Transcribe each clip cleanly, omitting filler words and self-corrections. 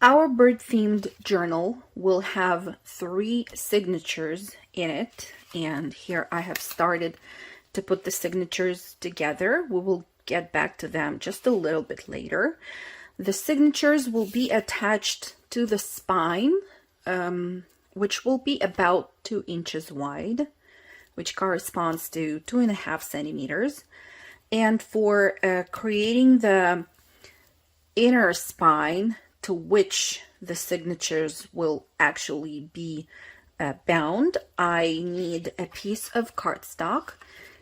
Our bird-themed journal will have 3 signatures in it, and here I have started to put the signatures together. We will get back to them just a little bit later. The signatures will be attached to the spine, which will be about 2 inches wide, which corresponds to 2.5 centimeters. And for creating the inner spine, to which the signatures will actually be bound, I need a piece of cardstock.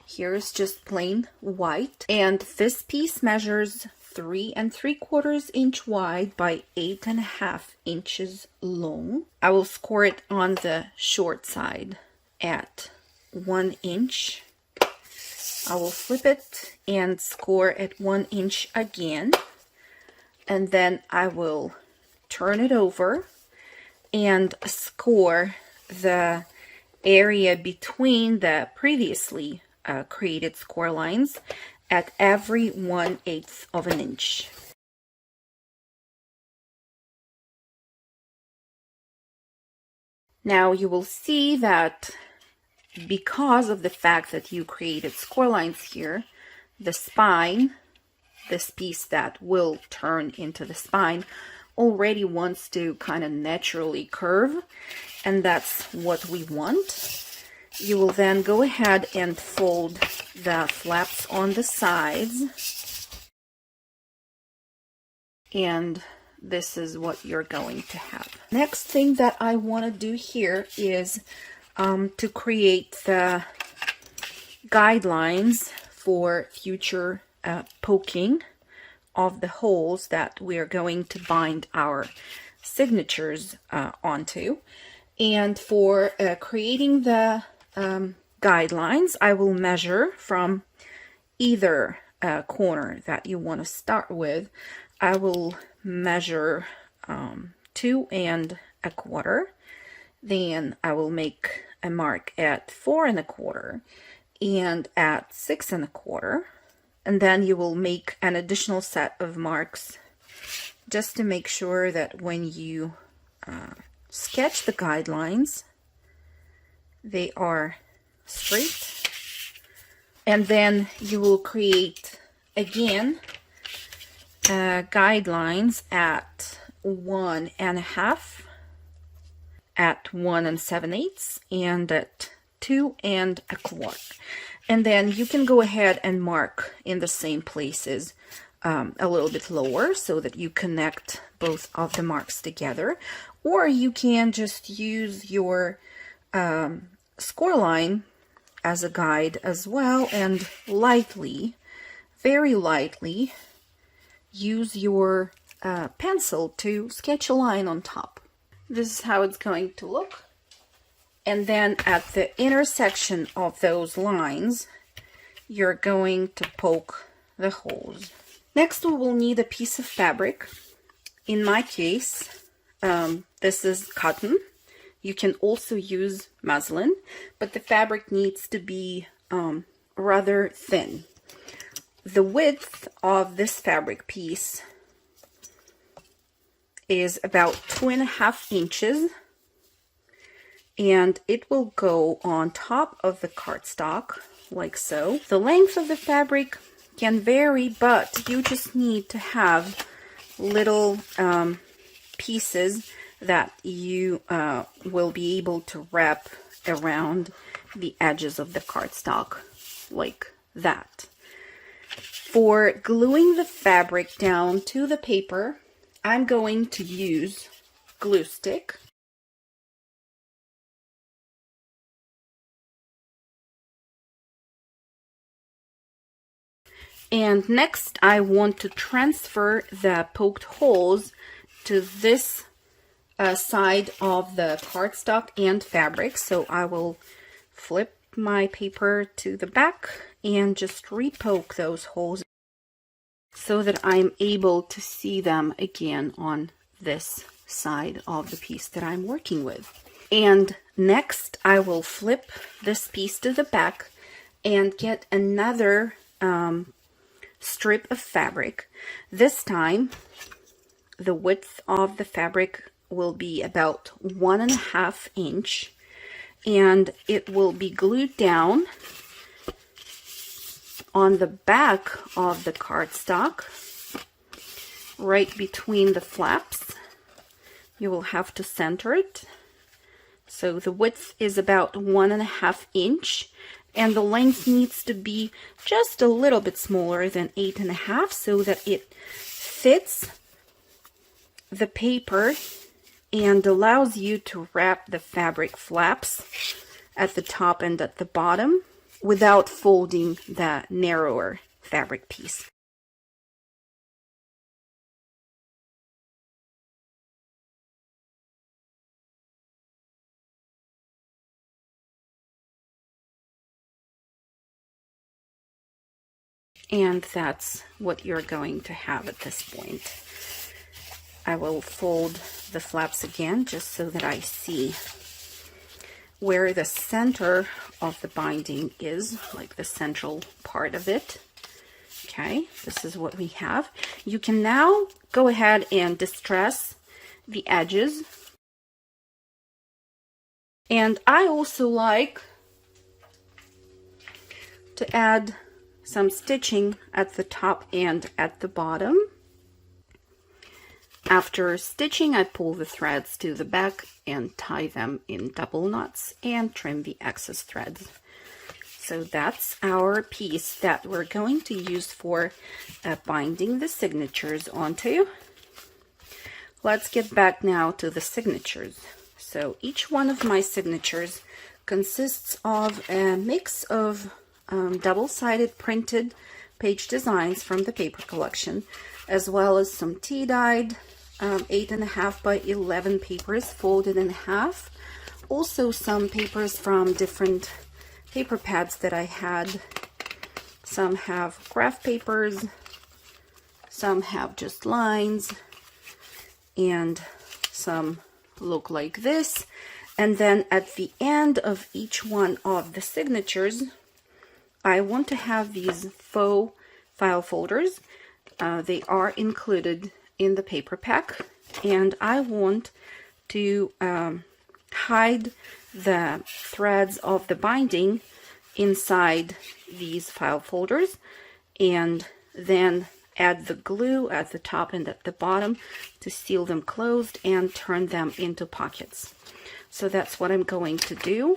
Here is just plain white, and this piece measures 3 3/4 inch wide by 8.5 inches long. I will score it on the short side at 1 inch. I will flip it and score at 1 inch again. And then I will turn it over and score the area between the previously created score lines at every 1/8 of an inch. Now you will see that because of the fact that you created score lines here, the spine, this piece that will turn into the spine, already wants to kind of naturally curve, and that's what we want. You will then go ahead and fold the flaps on the sides, and this is what you're going to have. Next thing that I want to do here is to create the guidelines for future poking of the holes that we are going to bind our signatures onto. And for creating the guidelines, I will measure from either corner that you want to start with. I will measure 2 1/4. Then I will make a mark at 4 1/4 and at 6 1/4. And then you will make an additional set of marks just to make sure that when you sketch the guidelines, they are straight. And then you will create again guidelines at 1 1/2, at 1 7/8, and at 2 1/4. And then you can go ahead and mark in the same places a little bit lower so that you connect both of the marks together. Or you can just use your score line as a guide as well, and lightly, very lightly, use your pencil to sketch a line on top. This is how it's going to look. And then at the intersection of those lines, you're going to poke the holes. Next, we will need a piece of fabric. In my case, this is cotton. You can also use muslin, but the fabric needs to be rather thin. The width of this fabric piece is about 2.5 inches. And it will go on top of the cardstock, like so. The length of the fabric can vary, but you just need to have little pieces that you will be able to wrap around the edges of the cardstock, like that. For gluing the fabric down to the paper, I'm going to use glue stick. And next, I want to transfer the poked holes to this side of the cardstock and fabric. So I will flip my paper to the back and just repoke those holes so that I'm able to see them again on this side of the piece that I'm working with. And next, I will flip this piece to the back and get another strip of fabric. This time the width of the fabric will be about 1.5 inches, and it will be glued down on the back of the cardstock, right between the flaps. You will have to center it. So the width is about 1.5 inches, and the length needs to be just a little bit smaller than 8.5 so that it fits the paper and allows you to wrap the fabric flaps at the top and at the bottom without folding the narrower fabric piece. And that's what you're going to have at this point. I will fold the flaps again just so that I see where the center of the binding is, like the central part of it. Okay, this is what we have. You can now go ahead and distress the edges. And I also like to add some stitching at the top and at the bottom. After stitching, I pull the threads to the back and tie them in double knots and trim the excess threads. So that's our piece that we're going to use for binding the signatures onto. Let's get back now to the signatures. So each one of my signatures consists of a mix of double-sided printed page designs from the paper collection, as well as some tea-dyed 8.5 by 11 papers folded in half. Also some papers from different paper pads that I had. Some have graph papers, some have just lines, and some look like this. And then at the end of each one of the signatures, I want to have these faux file folders. They are included in the paper pack, and I want to hide the threads of the binding inside these file folders, and then add the glue at the top and at the bottom to seal them closed and turn them into pockets. So that's what I'm going to do.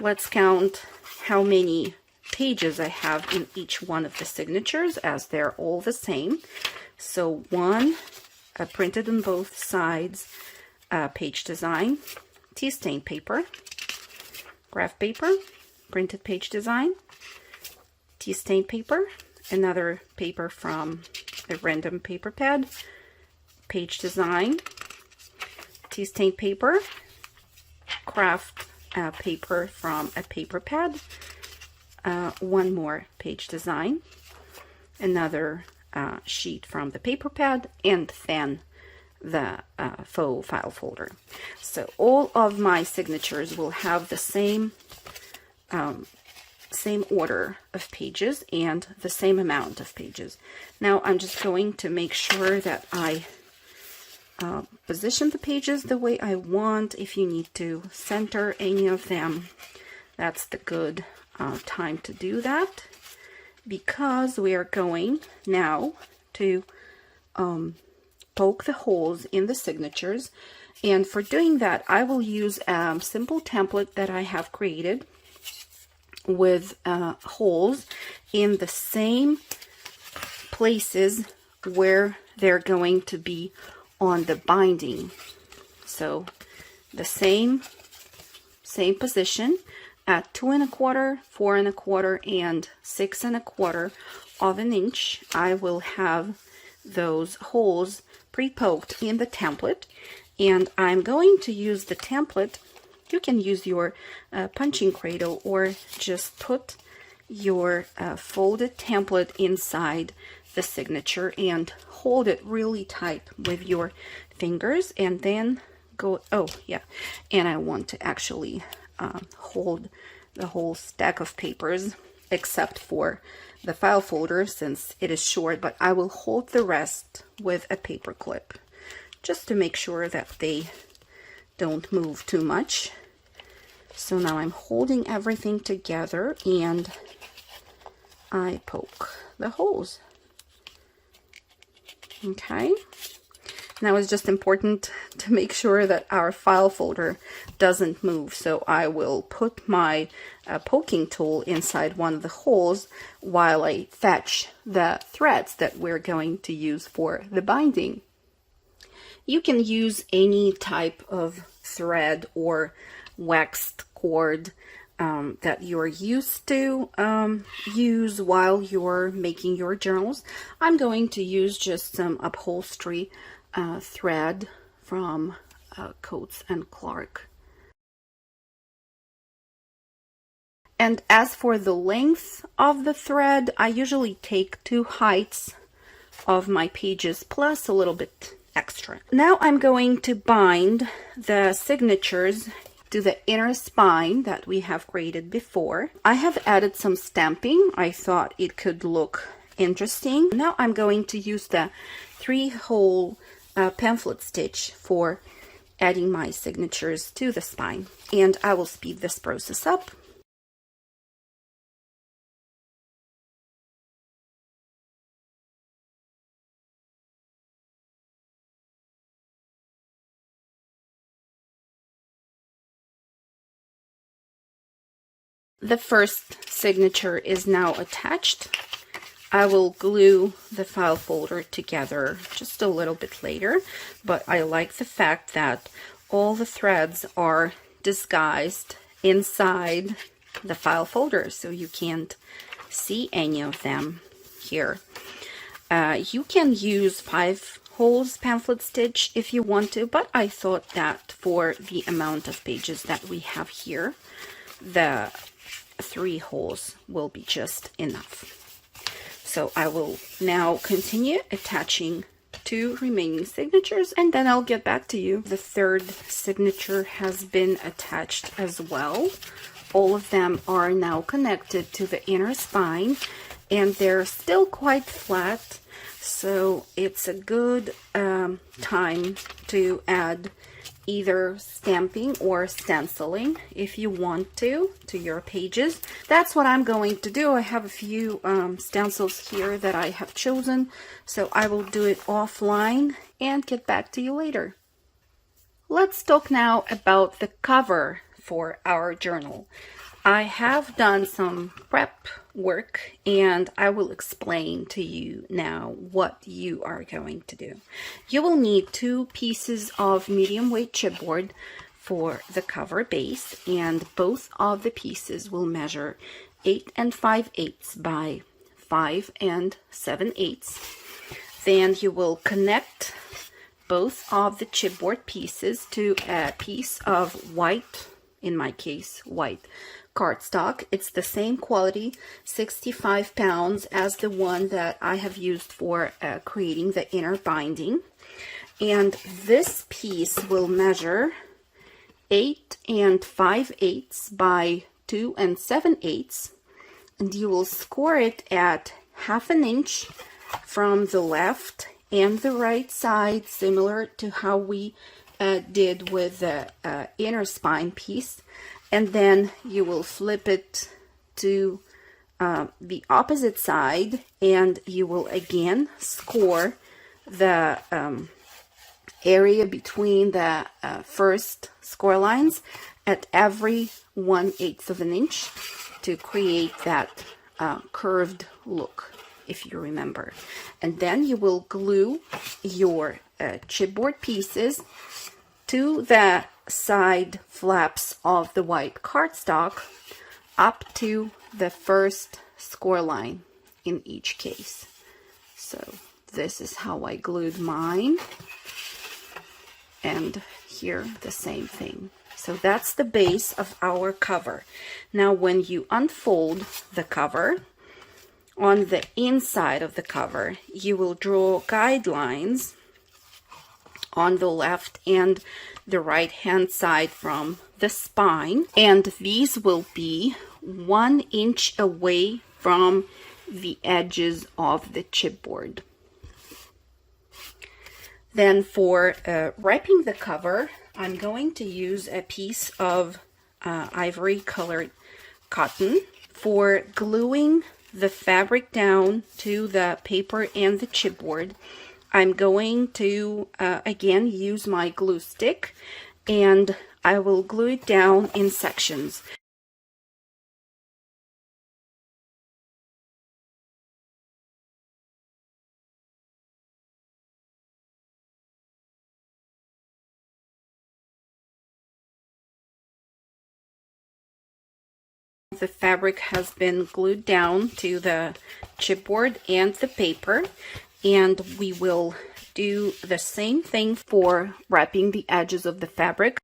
Let's count how many pages I have in each one of the signatures, as they're all the same. So one printed on both sides page design, tea stain paper, graph paper, printed page design, tea stain paper, another paper from a random paper pad, page design, tea stain paper, craft paper from a paper pad, one more page design, another sheet from the paper pad, and then the faux file folder. So all of my signatures will have the same order of pages and the same amount of pages. Now I'm just going to make sure that I position the pages the way I want. If you need to center any of them, that's the good time to do that, because we are going now to poke the holes in the signatures. And for doing that, I will use a simple template that I have created with holes in the same places where they're going to be on the binding. So the same position at 2 1/4, 4 1/4, and 6 1/4 of an inch. I will have those holes pre-poked in the template, and I'm going to use the template. You can use your punching cradle, or just put your folded template inside the signature and hold it really tight with your fingers, and then go, oh yeah, and I want to actually hold the whole stack of papers except for the file folder since it is short, but I will hold the rest with a paper clip. just to make sure that they don't move too much. So now I'm holding everything together and I poke the holes. Okay. Now it's just important to make sure that our file folder doesn't move. So I will put my poking tool inside one of the holes while I fetch the threads that we're going to use for the binding. You can use any type of thread or waxed cord that you're used to use while you're making your journals. I'm going to use just some upholstery thread from Coats and Clark. And as for the length of the thread, I usually take 2 heights of my pages plus a little bit extra. Now I'm going to bind the signatures to the inner spine that we have created before. I have added some stamping. I thought it could look interesting. Now I'm going to use the 3-hole pamphlet stitch for adding my signatures to the spine, and I will speed this process up. The first signature is now attached. I will glue the file folder together just a little bit later, but I like the fact that all the threads are disguised inside the file folder, so you can't see any of them here. You can use 5 holes pamphlet stitch if you want to, but I thought that for the amount of pages that we have here, the 3 holes will be just enough. So I will now continue attaching 2 remaining signatures, and then I'll get back to you. The 3rd signature has been attached as well. All of them are now connected to the inner spine, and they're still quite flat, so it's a good time to add either stamping or stenciling if you want to your pages. That's what I'm going to do. I have a few stencils here that I have chosen, so I will do it offline and get back to you later. Let's talk now about the cover for our journal. I have done some prep work and I will explain to you now what you are going to do. You will need 2 pieces of medium weight chipboard for the cover base, and both of the pieces will measure 8 5/8 by 5 7/8. Then you will connect both of the chipboard pieces to a piece of white, in my case white cardstock. It's the same quality, 65 pounds, as the one that I have used for creating the inner binding. And this piece will measure 8 5/8 by 2 7/8, and you will score it at 1/2 inch from the left and the right side, similar to how we did with the inner spine piece. And then you will flip it to the opposite side, and you will again score the area between the first score lines at every 1/8 of an inch to create that curved look, if you remember. And then you will glue your chipboard pieces to the side flaps of the white cardstock up to the first score line in each case. So this is how I glued mine, and here the same thing. So that's the base of our cover. Now when you unfold the cover, on the inside of the cover you will draw guidelines on the left and the right hand side from the spine, and these will be 1 inch away from the edges of the chipboard. Then for wrapping the cover, I'm going to use a piece of ivory colored cotton. For gluing the fabric down to the paper and the chipboard, I'm going to again use my glue stick, and I will glue it down in sections. The fabric has been glued down to the chipboard and the paper, and we will do the same thing for wrapping the edges of the fabric.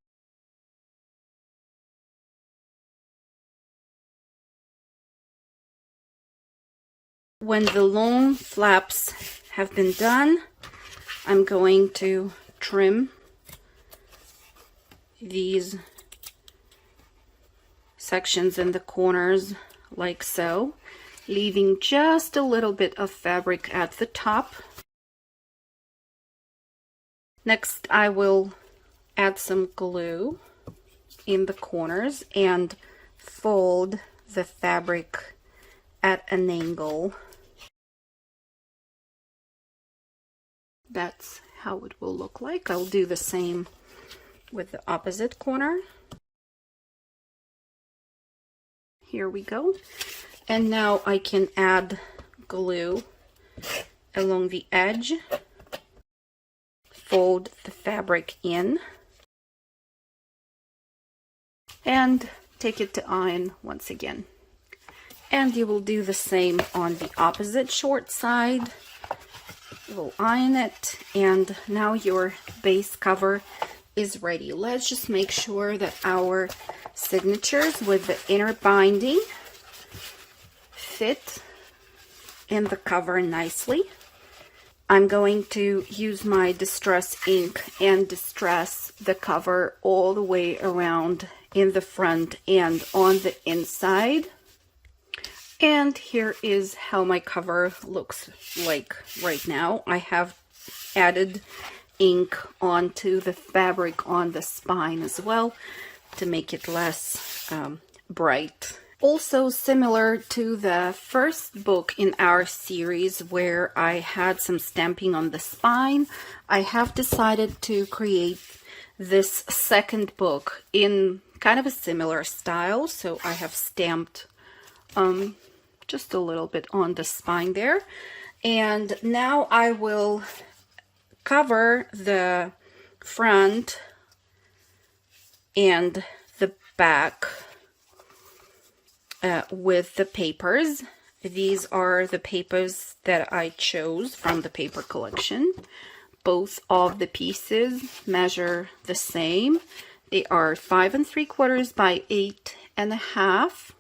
When the long flaps have been done, I'm going to trim these sections in the corners like so, leaving just a little bit of fabric at the top. Next, I will add some glue in the corners and fold the fabric at an angle. That's how it will look like. I'll do the same with the opposite corner. Here we go. And now I can add glue along the edge, fold the fabric in, and take it to iron once again. And you will do the same on the opposite short side. You will iron it, and now your base cover is ready. Let's just make sure that our signatures with the inner binding fit in the cover nicely. I'm going to use my distress ink and distress the cover all the way around in the front and on the inside. And here is how my cover looks like right now. I have added ink onto the fabric on the spine as well to make it less bright. Also, similar to the first book in our series where I had some stamping on the spine, I have decided to create this second book in kind of a similar style. So I have stamped just a little bit on the spine there. And now I will cover the front and the back with the papers. These are the papers that I chose from the paper collection. Both of the pieces measure the same. They are 5 3/4 by 8.5.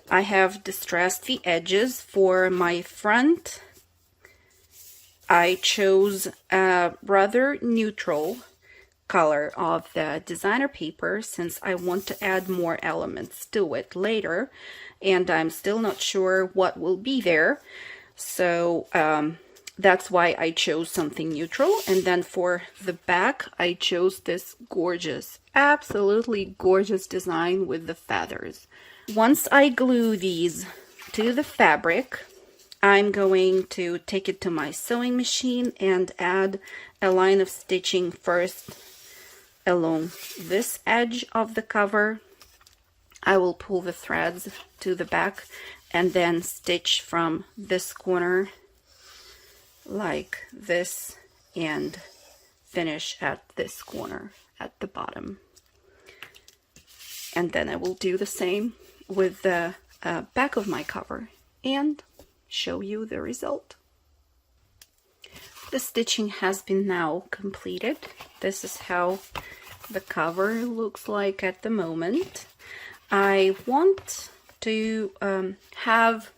I have distressed the edges for my front. I chose a rather neutral color of the designer paper since I want to add more elements to it later, and I'm still not sure what will be there. So that's why I chose something neutral. And then for the back, I chose this gorgeous, absolutely gorgeous design with the feathers. Once I glue these to the fabric, I'm going to take it to my sewing machine and add a line of stitching first along this edge of the cover. I will pull the threads to the back and then stitch from this corner like this and finish at this corner at the bottom. And then I will do the same with the back of my cover and show you the result. The stitching has been now completed. This is how the cover looks like at the moment. I want to have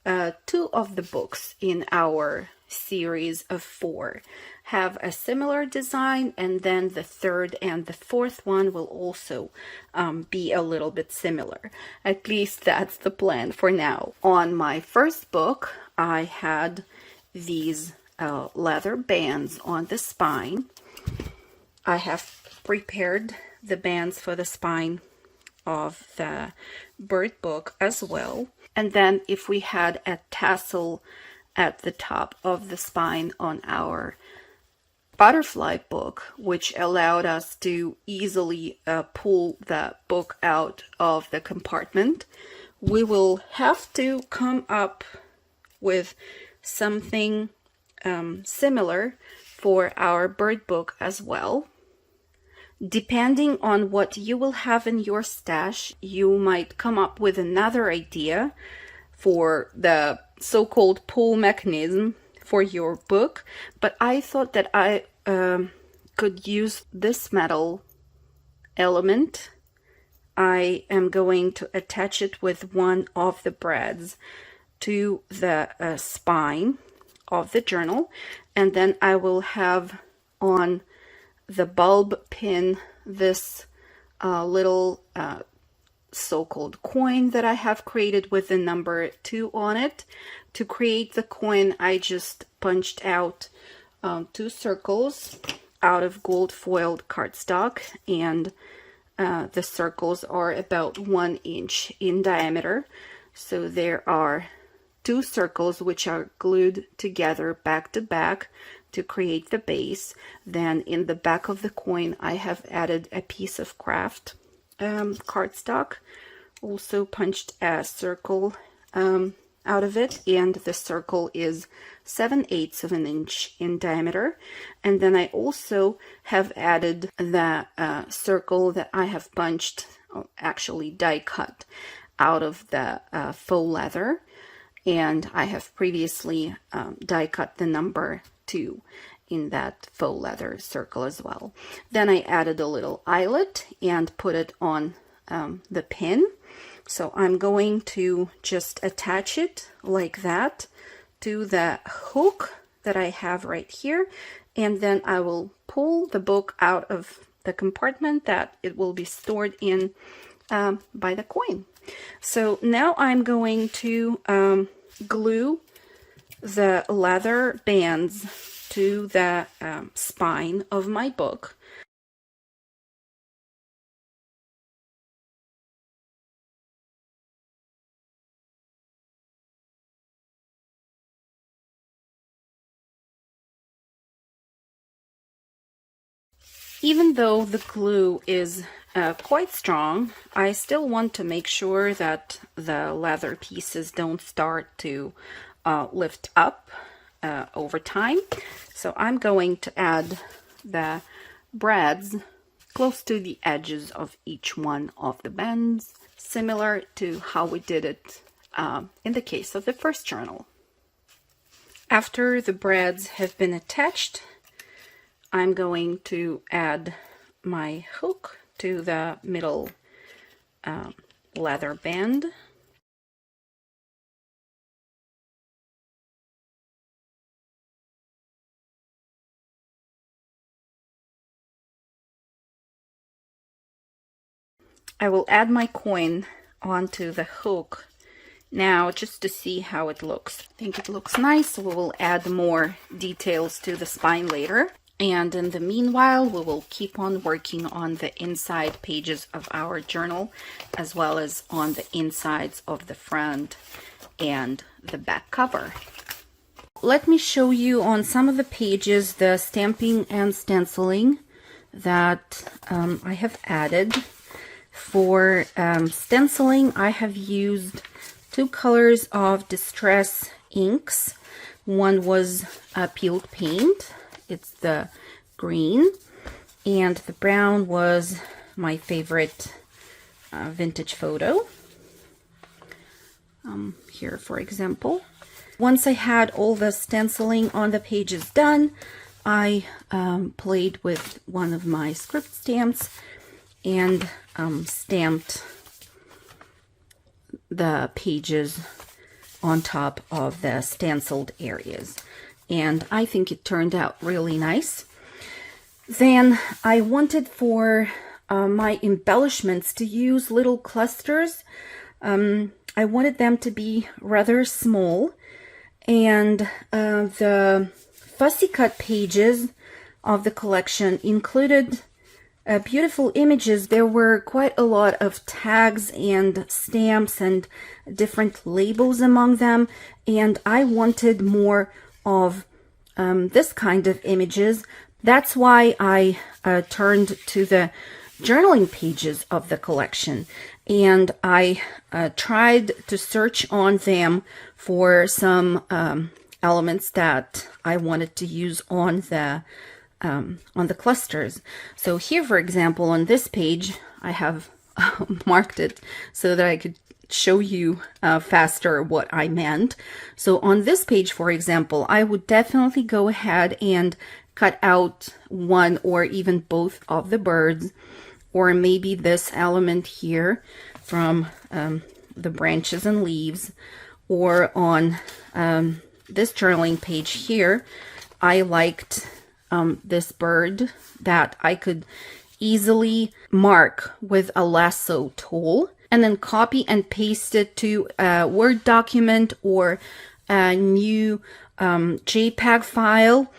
2 of the books in our series of 4 have a similar design, and then the third and the fourth one will also be a little bit similar. At least that's the plan for now. On my first book, I had these leather bands on the spine. I have prepared the bands for the spine of the bird book as well. And then if we had a tassel at the top of the spine on our butterfly book, which allowed us to easily pull the book out of the compartment, we will have to come up with something similar for our bird book as well. Depending on what you will have in your stash, you might come up with another idea for the so-called pull mechanism for your book, but I thought that I could use this metal element. I am going to attach it with one of the brads to the spine of the journal, and then I will have on the bulb pin this little so-called coin that I have created with the number 2 on it. To create the coin, I just punched out 2 circles out of gold foiled cardstock, and the circles are about 1 inch in diameter. So there are 2 circles which are glued together back to back to create the base. Then in the back of the coin I have added a piece of craft cardstock, also punched a circle out of it, and the circle is 7/8 of an inch in diameter. And then I also have added the circle that I have punched, actually die cut, out of the faux leather, and I have previously die cut the number 2 in that faux leather circle as well. Then I added a little eyelet and put it on the pin. So I'm going to just attach it like that to the hook that I have right here, and then I will pull the book out of the compartment that it will be stored in by the coin. So now I'm going to glue the leather bands to the spine of my book. Even though the glue is quite strong, I still want to make sure that the leather pieces don't start to lift up over time. So I'm going to add the brads close to the edges of each one of the bands, similar to how we did it in the case of the first journal. After the brads have been attached, I'm going to add my hook to the middle leather band. I will add my coin onto the hook now just to see how it looks. I think it looks nice. We will add more details to the spine later. And in the meanwhile, we will keep on working on the inside pages of our journal, as well as on the insides of the front and the back cover. Let me show you on some of the pages the stamping and stenciling that I have added. For stenciling, I have used 2 colors of distress inks. One was peeled paint. It's the green, and the brown was my favorite vintage photo. Here, for example. Once I had all the stenciling on the pages done, I played with one of my script stamps and stamped the pages on top of the stenciled areas. And I think it turned out really nice. Then I wanted for my embellishments to use little clusters. I wanted them to be rather small, and the fussy cut pages of the collection included beautiful images. There were quite a lot of tags and stamps and different labels among them, and I wanted more of this kind of images. That's why I turned to the journaling pages of the collection, and I tried to search on them for some elements that I wanted to use on the clusters. So here, for example, on this page, I have marked it so that I could show you faster what I meant. So on this page, for example, I would definitely go ahead and cut out one or even both of the birds, or maybe this element here from the branches and leaves, or on this journaling page here, I liked this bird that I could easily mark with a lasso tool and then copy and paste it to a Word document or a new JPEG file.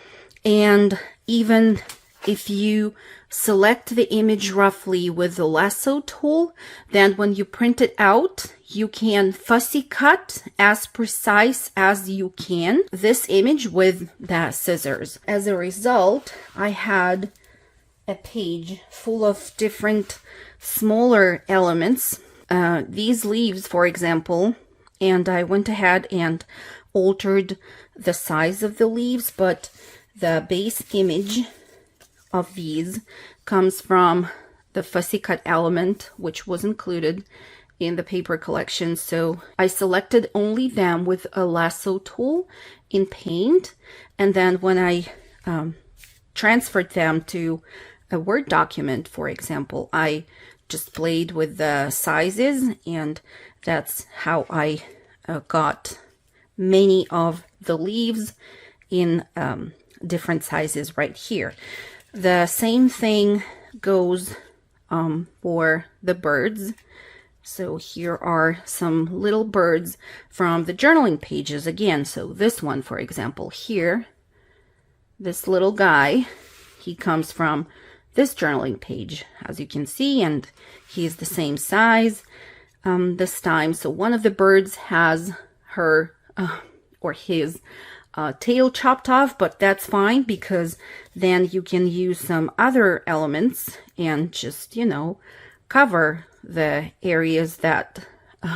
And even if you select the image roughly with the lasso tool, then when you print it out, you can fussy cut as precise as you can this image with the scissors. As a result, I had a page full of different smaller elements. These leaves, for example, and I went ahead and altered the size of the leaves, but the base image of these comes from the fussy cut element, which was included in the paper collection. So I selected only them with a lasso tool in Paint, and then when I transferred them to a Word document, for example, I just played with the sizes, and that's how I got many of the leaves in different sizes right here. The same thing goes for the birds. So here are some little birds from the journaling pages again. So this one, for example, here, this little guy, he comes from this journaling page, as you can see, and he's the same size this time. So one of the birds has her or his tail chopped off, but that's fine, because then you can use some other elements and just, you know, cover the areas that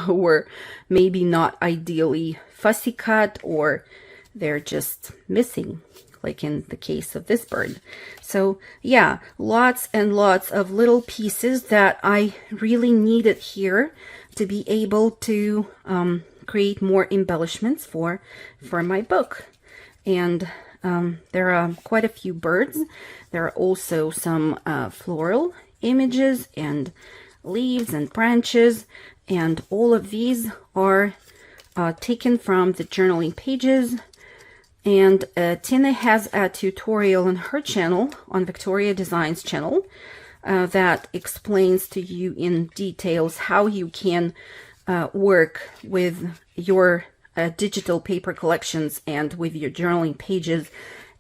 were maybe not ideally fussy cut, or they're just missing, like in the case of this bird. So yeah, lots and lots of little pieces that I really needed here to be able to create more embellishments for my book. And there are quite a few birds. There are also some floral images and leaves and branches, and all of these are taken from the journaling pages. And Tina has a tutorial on her channel, on Vectoria Designs channel, that explains to you in details how you can work with your digital paper collections and with your journaling pages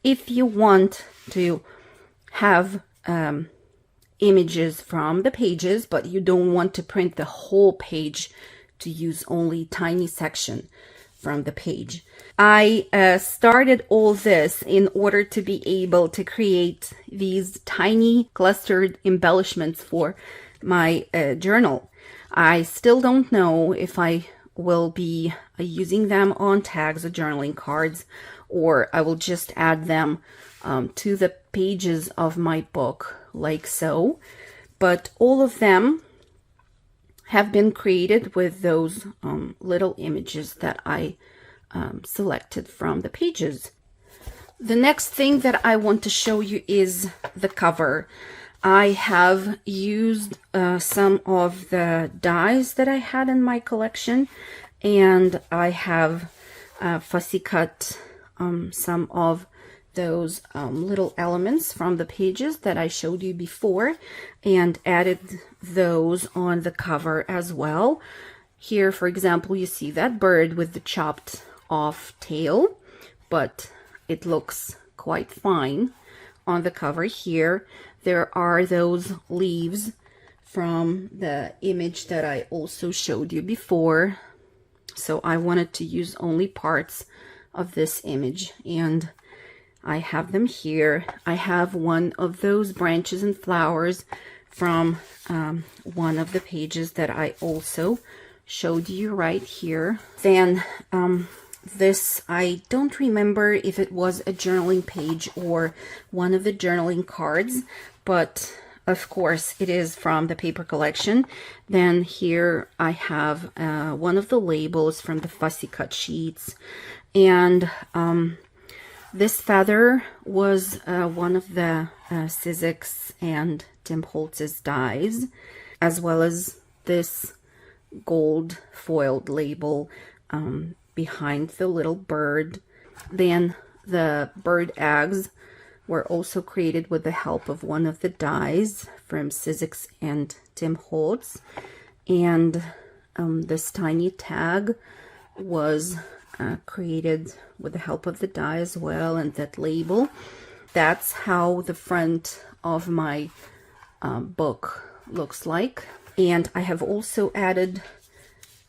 if you want to have images from the pages, but you don't want to print the whole page, to use only tiny section from the page. I started all this in order to be able to create these tiny clustered embellishments for my journal. I still don't know if I will be using them on tags or journaling cards, or I will just add them to the pages of my book like so. But all of them have been created with those little images that I selected from the pages. The next thing that I want to show you is the cover. I have used some of the dies that I had in my collection, and I have fussy cut some of those little elements from the pages that I showed you before, and added those on the cover as well. Here, for example, you see that bird with the chopped off tail, but it looks quite fine on the cover. Here there are those leaves from the image that I also showed you before, so I wanted to use only parts of this image, and I have them here. I have one of those branches and flowers from one of the pages that I also showed you right here. Then this, I don't remember if it was a journaling page or one of the journaling cards, but of course it is from the paper collection. Then here I have one of the labels from the fussy cut sheets, and this feather was one of the Sizzix and Tim Holtz's dies, as well as this gold foiled label behind the little bird. Then the bird eggs were also created with the help of one of the dies from Sizzix and Tim Holtz. And this tiny tag was created with the help of the die as well, and that label. That's how the front of my book looks like. And I have also added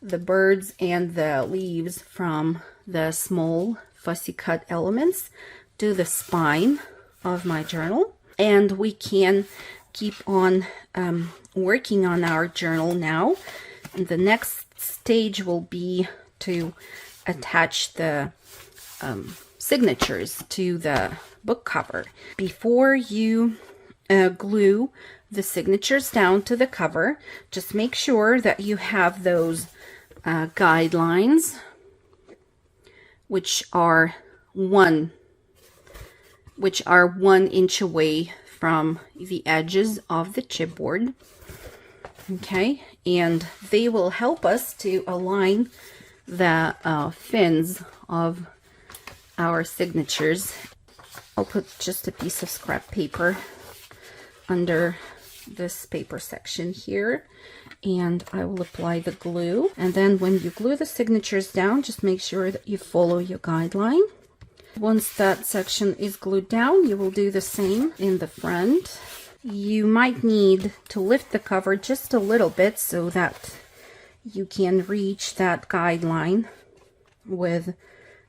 the birds and the leaves from the small fussy cut elements to the spine of my journal. And we can keep on working on our journal now. And the next stage will be to attach the signatures to the book cover. Before you glue the signatures down to the cover, just make sure that you have those guidelines, which are 1 inch away from the edges of the chipboard. Okay, and they will help us to align the fins of our signatures. I'll put just a piece of scrap paper under this paper section here, and I will apply the glue. And then when you glue the signatures down, just make sure that you follow your guideline. Once that section is glued down, you will do the same in the front. You might need to lift the cover just a little bit so that you can reach that guideline with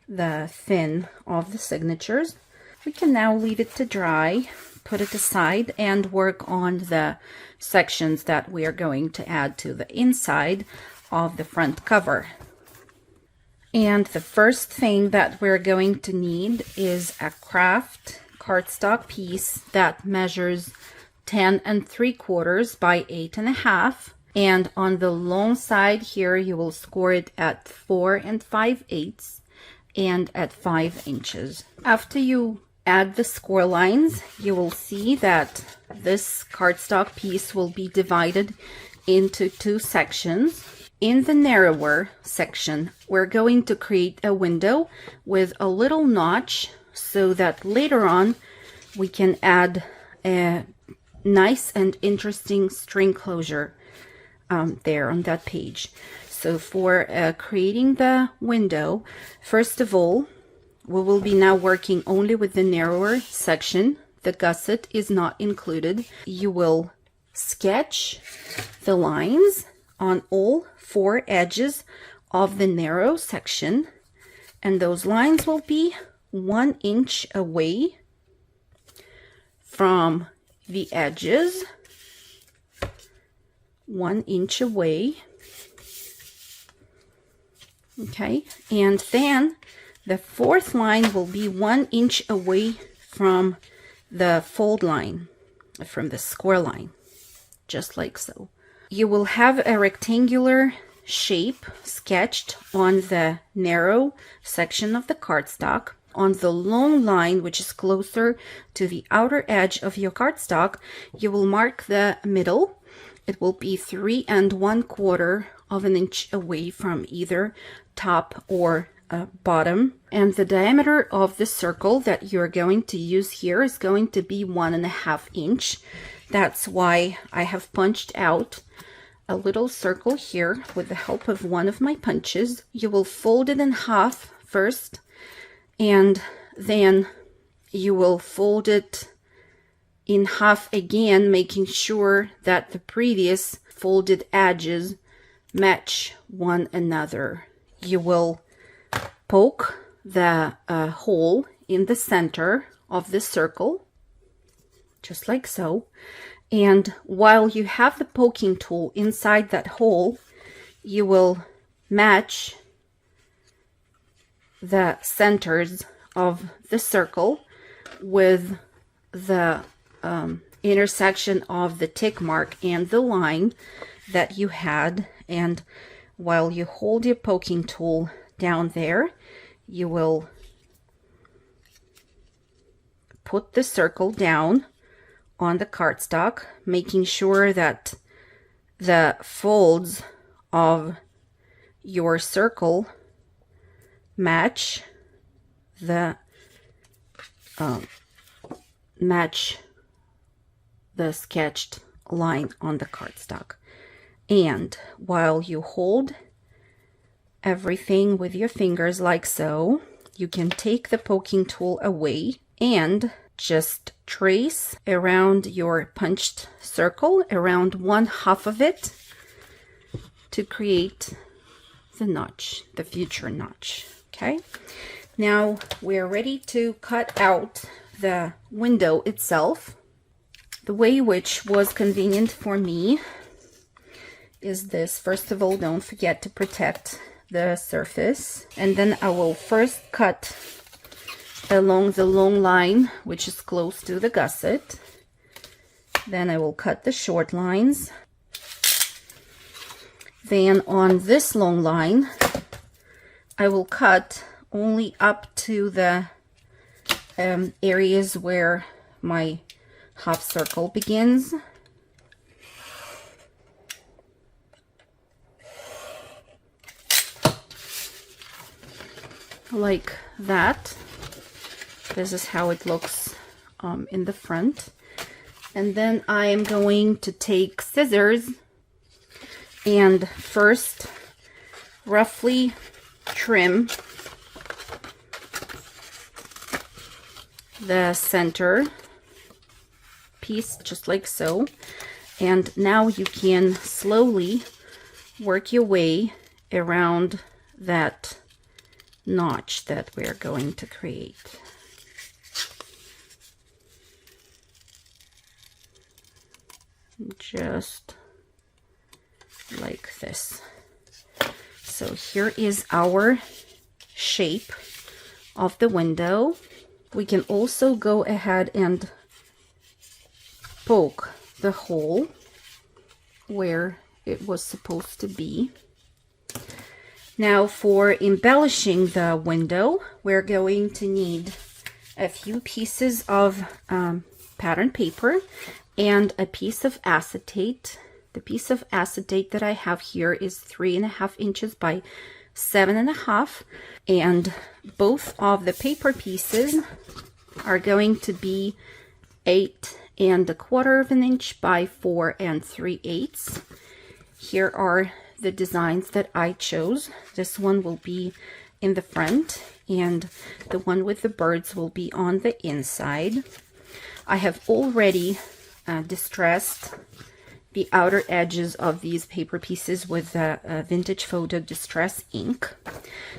the fin of the signatures. We can now leave it to dry, put it aside, and work on the sections that we are going to add to the inside of the front cover. And the first thing that we're going to need is a craft cardstock piece that measures 10 3/4 by 8 1/2. And on the long side here, you will score it at 4 5/8 and at 5 inches. After you add the score lines, you will see that this cardstock piece will be divided into 2 sections. In the narrower section, we're going to create a window with a little notch so that later on we can add a nice and interesting string closure there on that page. So for creating the window, first of all, we will be now working only with the narrower section. The gusset is not included. You will sketch the lines on all 4 edges of the narrow section, and those lines will be 1 inch away from the edges, 1 inch away. Okay, and then the 4th line will be 1 inch away from the fold line, from the score line, just like so. You will have a rectangular shape sketched on the narrow section of the cardstock. On the long line, which is closer to the outer edge of your cardstock, you will mark the middle. It will be 3 1/4 of an inch away from either top or bottom. And the diameter of the circle that you're going to use here is going to be 1 1/2 inch. That's why I have punched out a little circle here with the help of one of my punches. You will fold it in half first, and then you will fold it in half again, making sure that the previous folded edges match one another. You will poke the hole in the center of the circle, just like so. And while you have the poking tool inside that hole, you will match the centers of the circle with the intersection of the tick mark and the line that you had. And while you hold your poking tool down there, you will put the circle down on the cardstock, making sure that the folds of your circle match the sketched line on the cardstock. And while you hold everything with your fingers like so, you can take the poking tool away and just trace around your punched circle, around 1/2 of it, to create the notch, the future notch. Okay, now we're ready to cut out the window itself. The way which was convenient for me is this. First of all, don't forget to protect the surface, and then I will first cut along the long line which is close to the gusset. Then I will cut the short lines. Then on this long line I will cut only up to the areas where my half circle begins. Like that. This is how it looks in the front. And then I am going to take scissors and first roughly trim the center piece, just like so. And now you can slowly work your way around that notch that we're going to create. Just like this. So here is our shape of the window. We can also go ahead and poke the hole where it was supposed to be. Now for embellishing the window, we're going to need a few pieces of pattern paper and a piece of acetate. The piece of acetate that I have here is 3.5 inches by 7.5, and both of the paper pieces are going to be 8.25 inches by 4 3/8. Here are the designs that I chose. This one will be in the front, and the one with the birds will be on the inside. I have already distressed the outer edges of these paper pieces with the Vintage Photo Distress ink.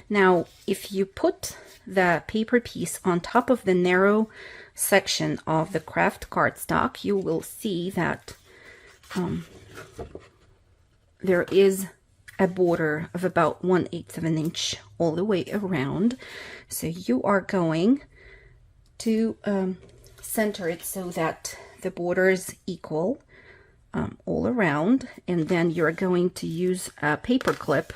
Now, if you put the paper piece on top of the narrow section of the craft cardstock, you will see that there is a border of about 1/8 of an inch all the way around. So you are going to center it so that the border is equal all around, and then you're going to use a paper clip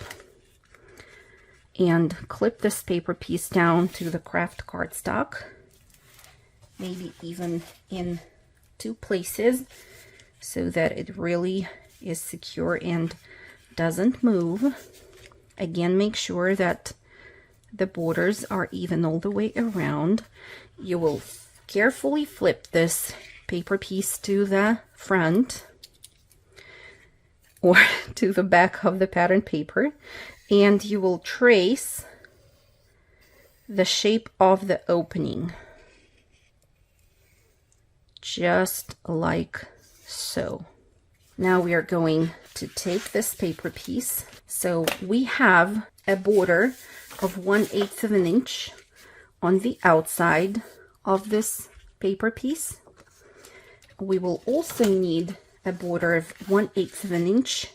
and clip this paper piece down to the craft cardstock, maybe even in 2 places, so that it really is secure and doesn't move. Again, make sure that the borders are even all the way around. You will carefully flip this paper piece to the front or to the back of the pattern paper, and you will trace the shape of the opening just like so. Now we are going to take this paper piece. So we have a border of 1/8 of an inch on the outside of this paper piece. We will also need a border of 1/8 of an inch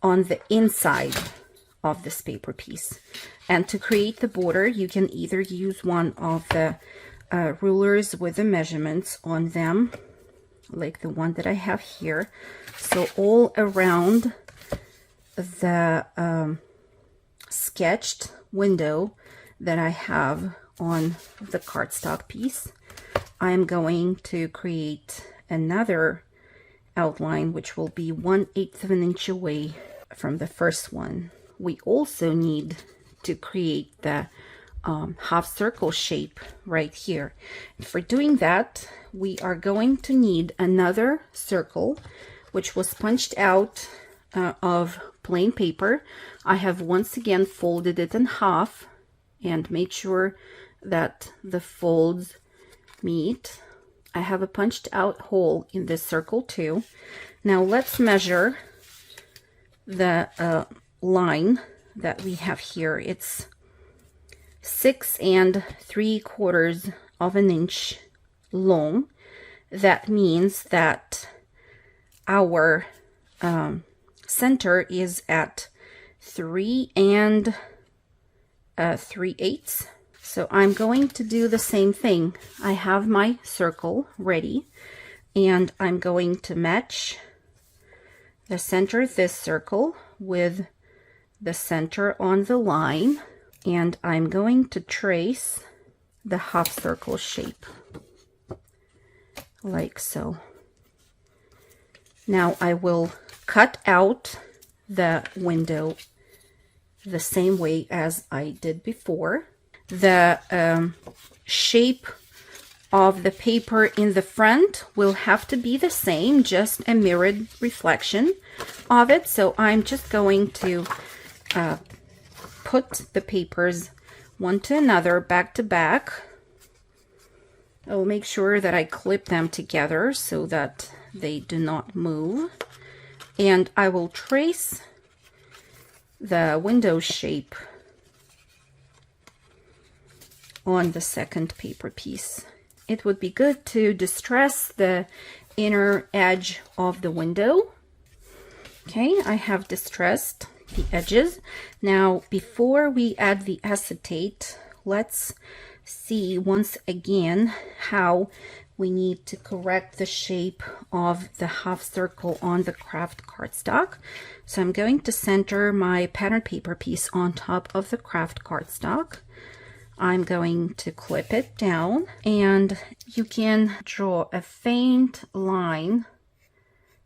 on the inside of this paper piece. And to create the border, you can either use one of the rulers with the measurements on them, like the one that I have here. So all around the sketched window that I have on the cardstock piece, I'm going to create another outline which will be 1/8 of an inch away from the first one. We also need to create the half circle shape right here. For doing that, we are going to need another circle which was punched out of plain paper. I have once again folded it in half and made sure that the folds meet. I have a punched out hole in this circle too. Now let's measure the line that we have here. It's 6 3/4 of an inch long. That means that our center is at 3 3/8. So I'm going to do the same thing. I have my circle ready and I'm going to match the center of this circle with the center on the line, and I'm going to trace the half circle shape like so. Now I will cut out the window the same way as I did before. The shape of the paper in the front will have to be the same, just a mirrored reflection of it. So I'm just going to put the papers one to another, back to back. I'll make sure that I clip them together so that they do not move. And I will trace the window shape on the second paper piece. It would be good to distress the inner edge of the window. Okay, I have distressed the edges. Now, before we add the acetate, let's see once again how we need to correct the shape of the half circle on the craft cardstock. So I'm going to center my pattern paper piece on top of the craft cardstock. I'm going to clip it down, and you can draw a faint line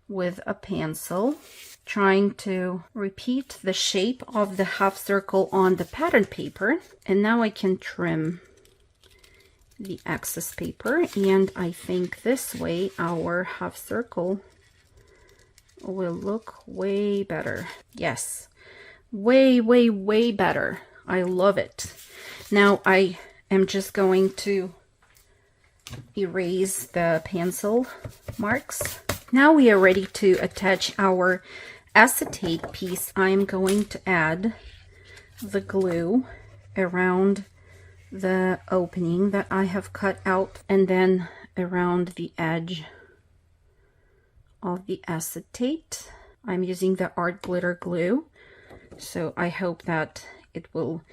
with a pencil, trying to repeat the shape of the half circle on the pattern paper. And now I can trim the excess paper, and I think this way our half circle will look way better. Yes, way better. I love it. Now I am just going to erase the pencil marks. Now we are ready to attach our acetate piece. I'm going to add the glue around the opening that I have cut out, and then around the edge of the acetate. I'm using the art glitter glue, so I hope that it will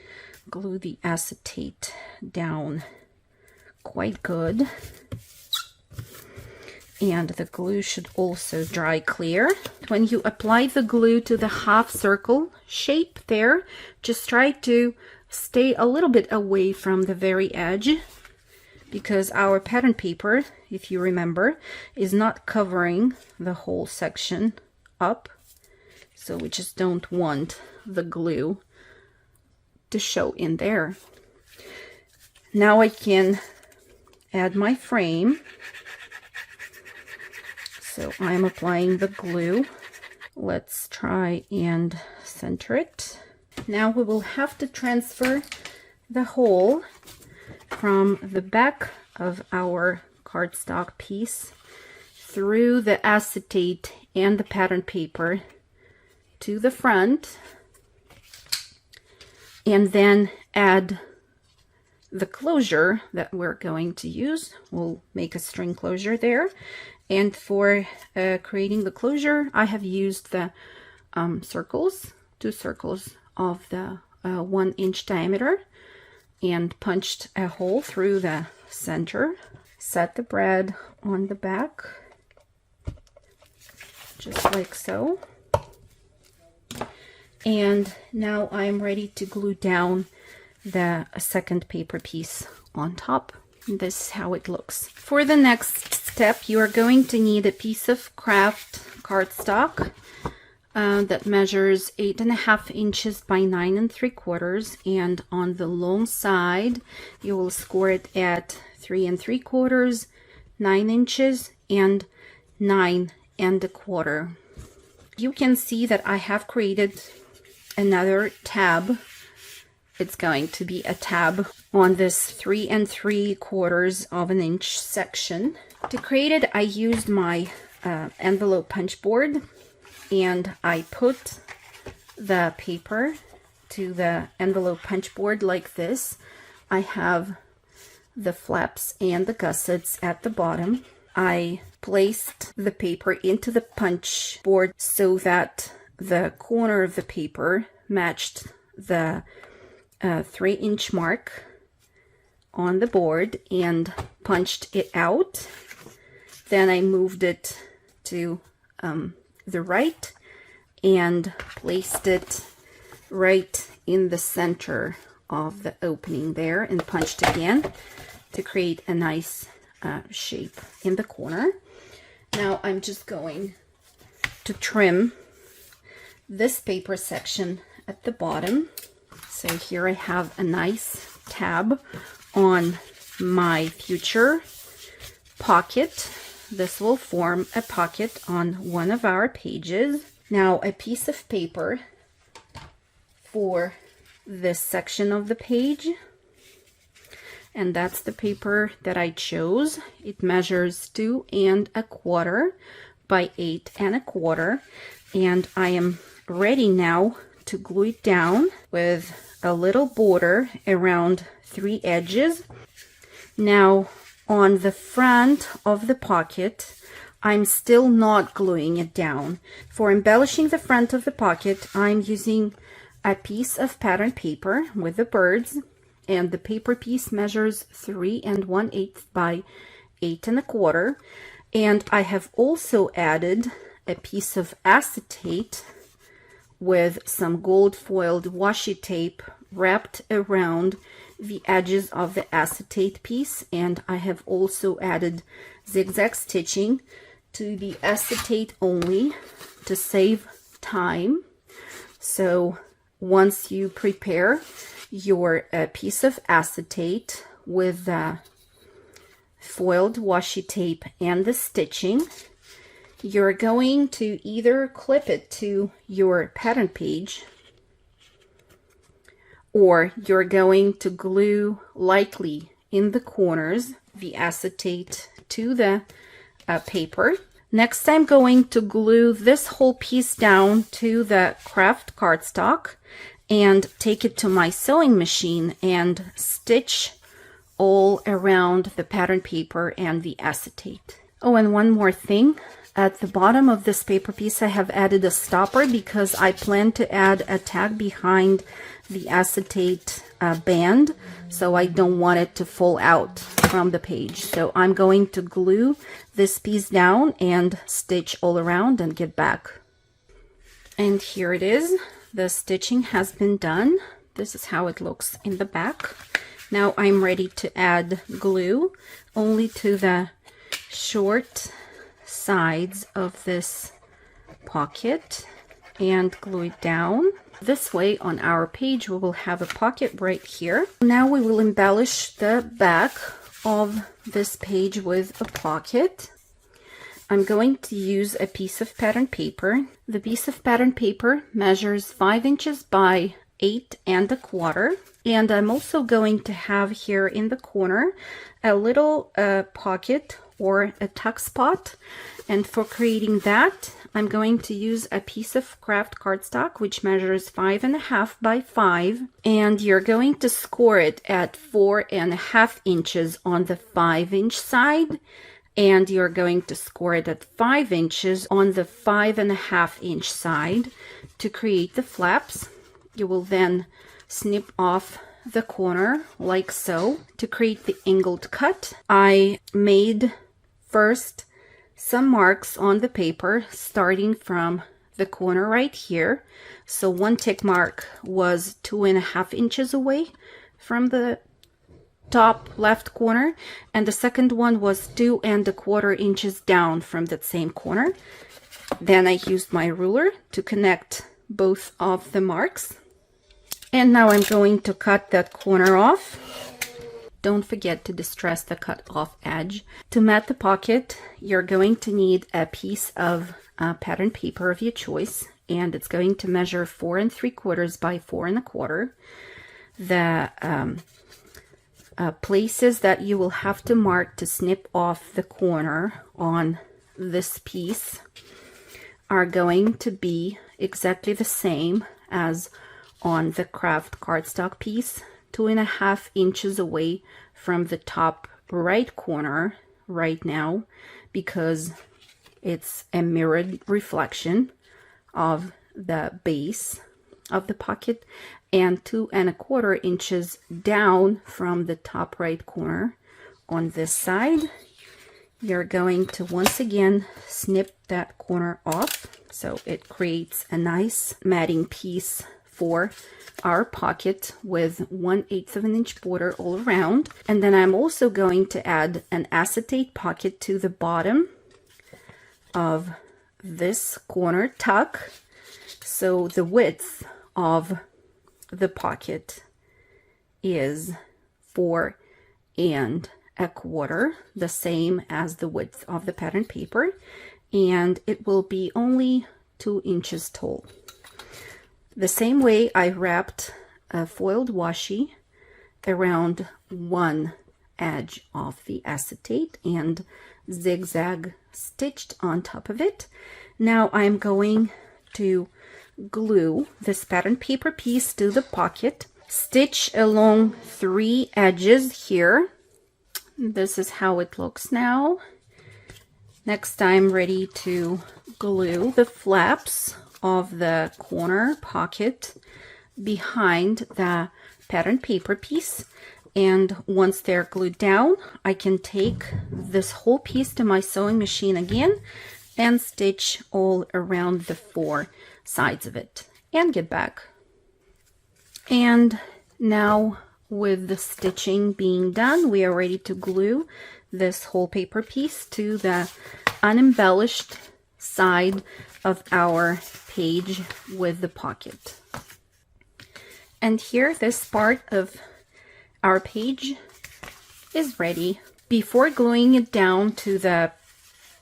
glue the acetate down quite good. And the glue should also dry clear. When you apply the glue to the half circle shape there, just try to stay a little bit away from the very edge, because our pattern paper, if you remember, is not covering the whole section up. So we just don't want the glue to show in there. Now I can add my frame. So I'm applying the glue. Let's try and center it. Now we will have to transfer the hole from the back of our cardstock piece through the acetate and the pattern paper to the front, and then add the closure that we're going to use. We'll make a string closure there. And for creating the closure, I have used the circles, 2 circles of the 1 inch diameter, and punched a hole through the center. Set the brad on the back, just like so. And now I'm ready to glue down the second paper piece on top. This is how it looks. For the next step, you are going to need a piece of craft cardstock that measures 8.5 inches by 9 3/4, and on the long side you will score it at 3 3/4, 9 inches, and 9 1/4. You can see that I have created another tab. It's going to be a tab on this 3 3/4 of an inch section. To create it, I used my envelope punch board, and I put the paper to the envelope punch board like this. I have the flaps and the gussets at the bottom. I placed the paper into the punch board so that the corner of the paper matched the 3 inch mark on the board, and punched it out. Then I moved it to the right and placed it right in the center of the opening there, and punched again to create a nice shape in the corner. Now I'm just going to trim this paper section at the bottom. So here I have a nice tab on my future pocket. This will form a pocket on one of our pages. Now a piece of paper for this section of the page, and that's the paper that I chose. It measures 2 1/4 by 8 1/4, and I am ready now to glue it down with a little border around 3 edges. Now on the front of the pocket, I'm still not gluing it down. For embellishing the front of the pocket, I'm using a piece of pattern paper with the birds, and the paper piece measures 3 1/8 by 8 1/4. And I have also added a piece of acetate with some gold foiled washi tape wrapped around the edges of the acetate piece, and I have also added zigzag stitching to the acetate only to save time. So once you prepare your piece of acetate with the foiled washi tape and the stitching, you're going to either clip it to your pattern page, or you're going to glue lightly in the corners the acetate to the paper. Next, I'm going to glue this whole piece down to the craft cardstock and take it to my sewing machine and stitch all around the pattern paper and the acetate. Oh, and one more thing. At the bottom of this paper piece, I have added a stopper because I plan to add a tag behind the acetate band, so I don't want it to fall out from the page. So I'm going to glue this piece down and stitch all around and get back. And here it is. The stitching has been done. This is how it looks in the back. Now I'm ready to add glue only to the short sides of this pocket and glue it down. This way on our page we will have a pocket right here. Now we will embellish the back of this page with a pocket. I'm going to use a piece of pattern paper. The piece of pattern paper measures 5 inches by 8 1/4. And I'm also going to have here in the corner a little pocket or a tuck spot. And for creating that, I'm going to use a piece of craft cardstock, which measures 5.5 by 5. And you're going to score it at 4.5 inches on the 5-inch side. And you're going to score it at 5 inches on the 5.5-inch side to create the flaps. You will then snip off the corner like so to create the angled cut. I made first some marks on the paper starting from the corner right here. So one tick mark was 2.5 inches away from the top left corner, and the second one was 2.25 inches down from that same corner. Then I used my ruler to connect both of the marks. And now I'm going to cut that corner off. Don't forget to distress the cut off edge. To mat the pocket, you're going to need a piece of pattern paper of your choice, and it's going to measure 4.75 by 4.25. The places that you will have to mark to snip off the corner on this piece are going to be exactly the same as on the craft cardstock piece, 2.5 inches away from the top right corner right now, because it's a mirrored reflection of the base of the pocket, and 2.25 inches down from the top right corner on this side. You're going to once again snip that corner off so it creates a nice matting piece for our pocket with 1/8 of an inch border all around. And then I'm also going to add an acetate pocket to the bottom of this corner tuck. So the width of the pocket is 4.25, the same as the width of the pattern paper, and it will be only 2 inches tall. The same way I wrapped a foiled washi around one edge of the acetate and zigzag stitched on top of it. Now I'm going to glue this pattern paper piece to the pocket, stitch along 3 edges here. This is how it looks now. Next, I'm ready to glue the flaps of the corner pocket behind the pattern paper piece. And once they're glued down, I can take this whole piece to my sewing machine again and stitch all around the 4 sides of it and get back. And now with the stitching being done, we are ready to glue this whole paper piece to the unembellished side of our page with the pocket. And here, this part of our page is ready. Before gluing it down to the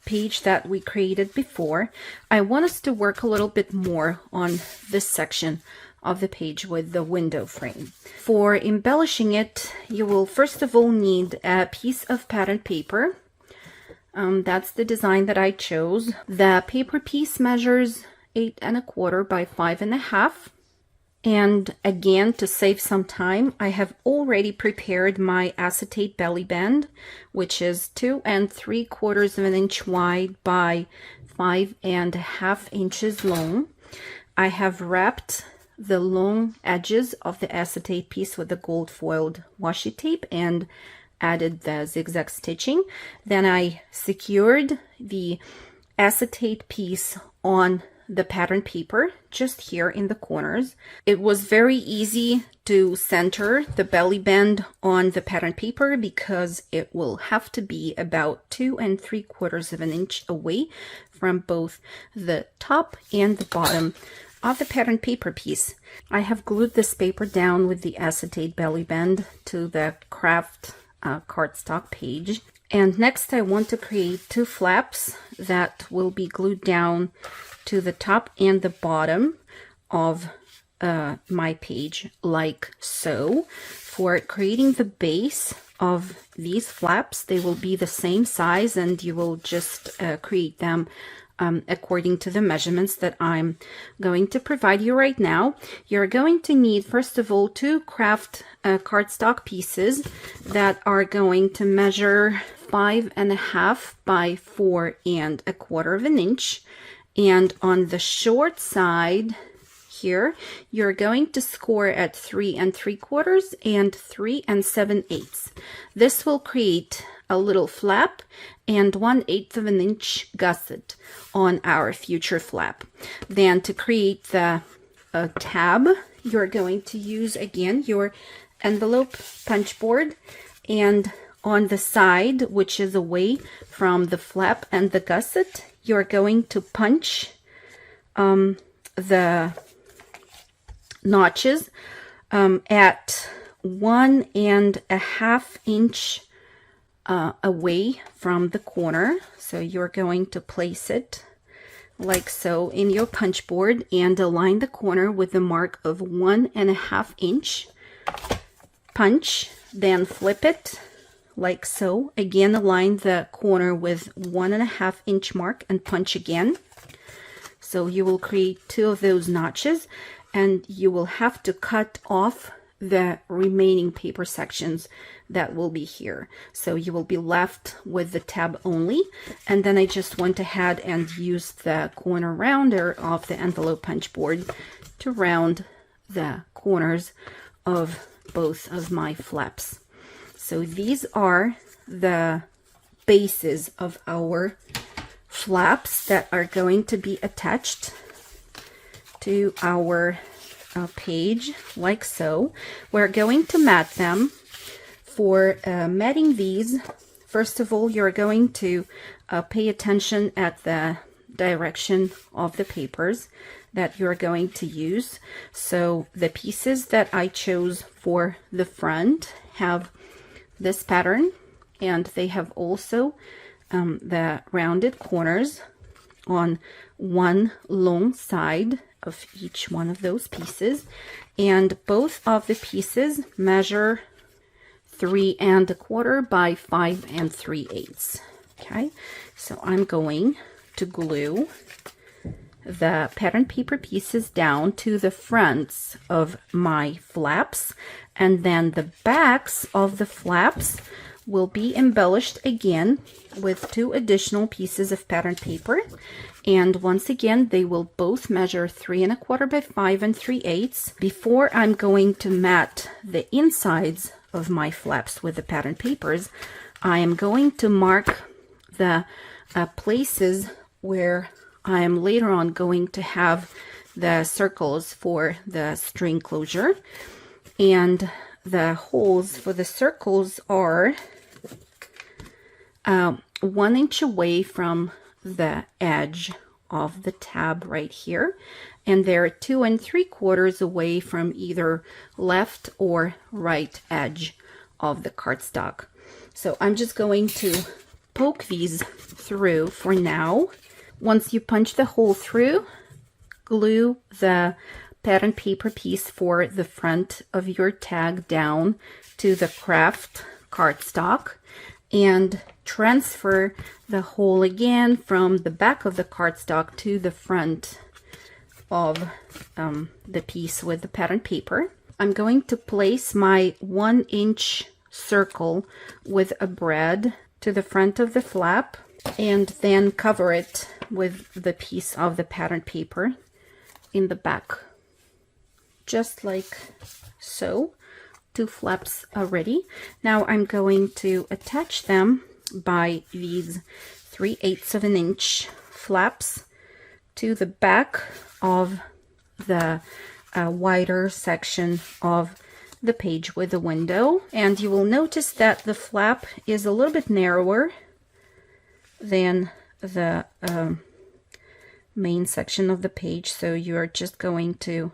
page that we created before, I want us to work a little bit more on this section of the page with the window frame. For embellishing it, you will first of all need a piece of pattern paper. That's the design that I chose. The paper piece measures 8.25 by 5.5. And again, to save some time, I have already prepared my acetate belly band, which is 2.75 of an inch wide by 5.5 inches long. I have wrapped the long edges of the acetate piece with the gold foiled washi tape and added the zigzag stitching. Then I secured the acetate piece on the pattern paper just here in the corners. It was very easy to center the belly band on the pattern paper because it will have to be about 2.75 of an inch away from both the top and the bottom of the pattern paper piece. I have glued this paper down with the acetate belly band to the craft cardstock page. And next I want to create 2 flaps that will be glued down to the top and the bottom of my page like so. For creating the base of these flaps, they will be the same size, and you will just create them according to the measurements that I'm going to provide you right now. You're going to need, first of all, 2 craft cardstock pieces that are going to measure 5.5 by 4.25 inches. And on the short side here, you're going to score at 3 3/4 and 3 7/8. This will create a little flap and 1/8 of an inch gusset on our future flap. Then to create the tab, you're going to use again your envelope punch board, and on the side, which is away from the flap and the gusset, you're going to punch the notches at 1.5 inch away from the corner. So you're going to place it like so in your punch board and align the corner with the mark of 1.5 inch. Punch, then flip it like so. Again, align the corner with 1.5 inch mark and punch again. So you will create 2 of those notches, and you will have to cut off the remaining paper sections that will be here. So you will be left with the tab only. And then I just went ahead and used the corner rounder of the envelope punch board to round the corners of both of my flaps. So these are the bases of our flaps that are going to be attached to our page like so. We're going to mat them. For matting these, first of all, you're going to pay attention at the direction of the papers that you're going to use. So the pieces that I chose for the front have this pattern, and they have also the rounded corners on one long side of each one of those pieces, and both of the pieces measure 3 1/4 by 5 3/8. Okay, so I'm going to glue the pattern paper pieces down to the fronts of my flaps, and then the backs of the flaps will be embellished again with 2 additional pieces of pattern paper. And once again, they will both measure 3 1/4 by 5 3/8. Before I'm going to mat the insides of my flaps with the pattern papers, I am going to mark the places where I am later on going to have the circles for the string closure. And the holes for the circles are 1 inch away from the edge of the tab right here, and they're 2 3/4 away from either left or right edge of the cardstock. So I'm just going to poke these through for now. Once you punch the hole through, glue the pattern paper piece for the front of your tag down to the craft cardstock, and transfer the hole again from the back of the cardstock to the front of the piece with the pattern paper. I'm going to place my 1 inch circle with a brad to the front of the flap, and then cover it with the piece of the pattern paper in the back, just like so. 2 flaps already. Now I'm going to attach them by these 3/8 of an inch flaps to the back of the wider section of the page with the window. And you will notice that the flap is a little bit narrower than the main section of the page, so you're just going to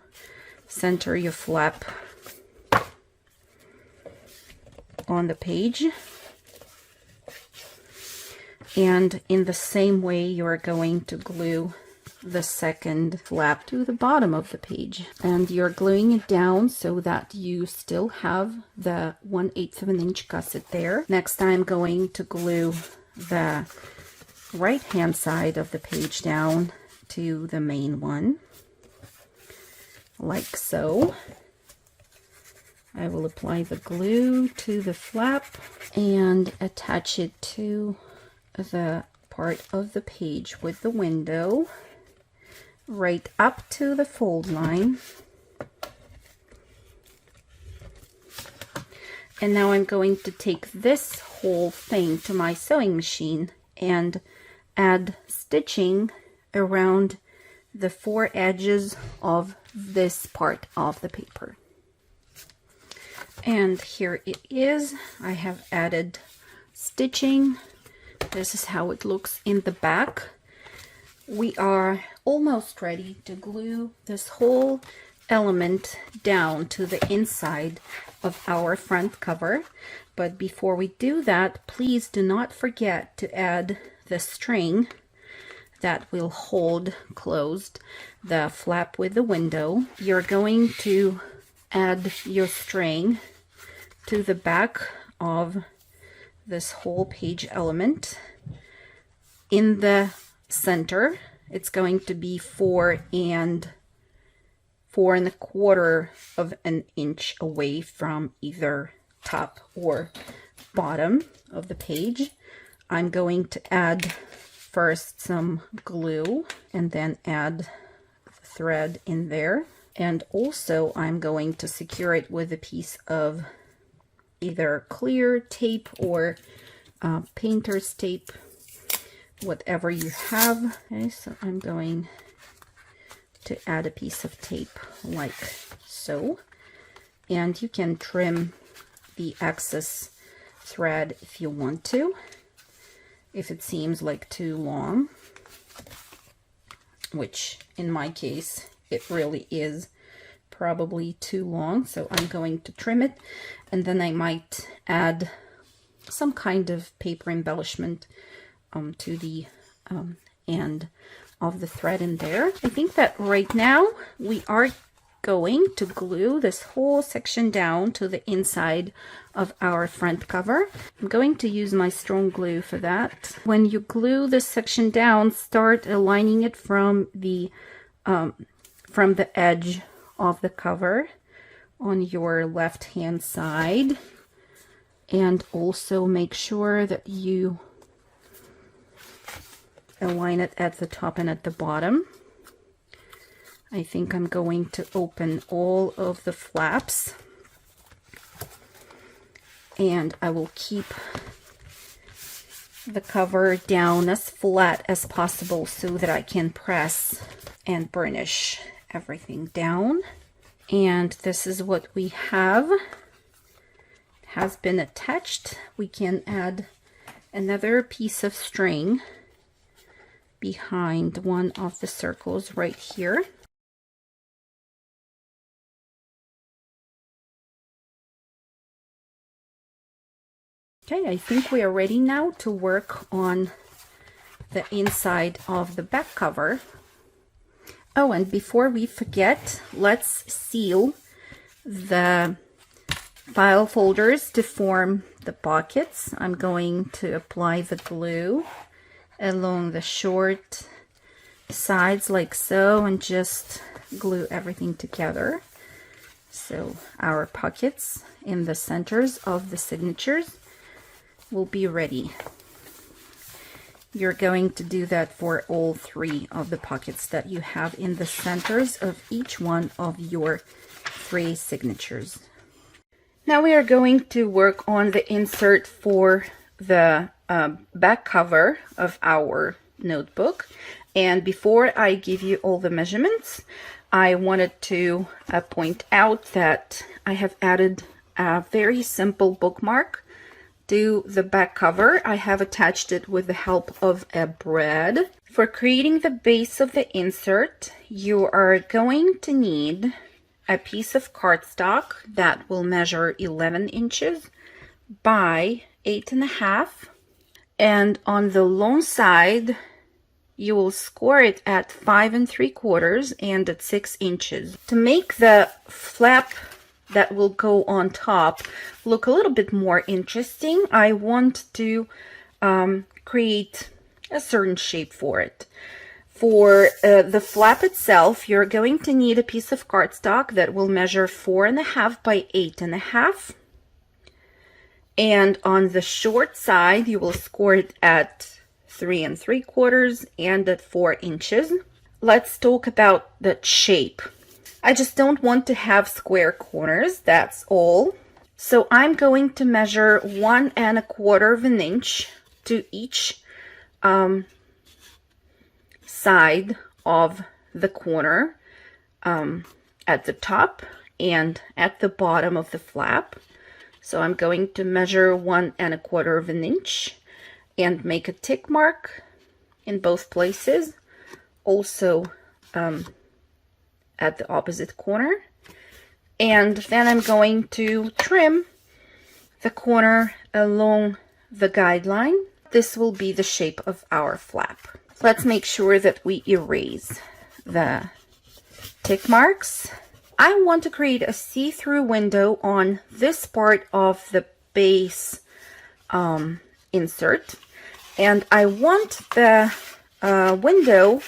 center your flap on the page, and in the same way you're going to glue the second flap to the bottom of the page, and you're gluing it down so that you still have the 1/8 of an inch gusset there. Next, I'm going to glue the right hand side of the page down to the main one, like so. I will apply the glue to the flap and attach it to the part of the page with the window, right up to the fold line. And now I'm going to take this whole thing to my sewing machine and add stitching around the 4 edges of this part of the paper. And here it is. I have added stitching. This is how it looks in the back. We are almost ready to glue this whole element down to the inside of our front cover. But before we do that, please do not forget to add the string that will hold closed the flap with the window. You're going to add your string to the back of this whole page element. In the center, it's going to be 4 and 4¼ of an inch away from either top or bottom of the page. I'm going to add first some glue and then add the thread in there. And also I'm going to secure it with a piece of either clear tape or painter's tape, whatever you have. Okay, so I'm going to add a piece of tape like so. And you can trim the excess thread if you want to, if it seems like too long, which in my case it really is probably too long. So I'm going to trim it, and then I might add some kind of paper embellishment to the end of the thread in there. I think that right now we are going to glue this whole section down to the inside of our front cover. I'm going to use my strong glue for that. When you glue this section down, start aligning it from the edge of the cover on your left hand side, and also make sure that you align it at the top and at the bottom. I think I'm going to open all of the flaps, and I will keep the cover down as flat as possible so that I can press and burnish everything down. And this is what we have. It has been attached. We can add another piece of string behind one of the circles right here. Okay, I think we are ready now to work on the inside of the back cover. Oh, and before we forget, let's seal the file folders to form the pockets. I'm going to apply the glue along the short sides like so, and just glue everything together. So our pockets in the centers of the signatures will be ready. You're going to do that for all 3 of the pockets that you have in the centers of each one of your 3 signatures. Now we are going to work on the insert for the back cover of our notebook. And before I give you all the measurements, I wanted to point out that I have added a very simple bookmark to the back cover. I have attached it with the help of a brad. For creating the base of the insert, you are going to need a piece of cardstock that will measure 11 inches by 8.5. And on the long side, you will score it at 5 3/4 and at 6 inches. To make the flap that will go on top look a little bit more interesting, I want to create a certain shape for it. For the flap itself, you're going to need a piece of cardstock that will measure 4.5 by 8.5. And on the short side, you will score it at 3 3/4 and at 4 inches. Let's talk about the shape. I just don't want to have square corners, that's all. So I'm going to measure 1 1/4 inch to each side of the corner, at the top and at the bottom of the flap. So I'm going to measure 1 1/4 inch and make a tick mark in both places, also at the opposite corner. And then I'm going to trim the corner along the guideline. This will be the shape of our flap. Let's make sure that we erase the tick marks. I want to create a see-through window on this part of the base insert, and I want the window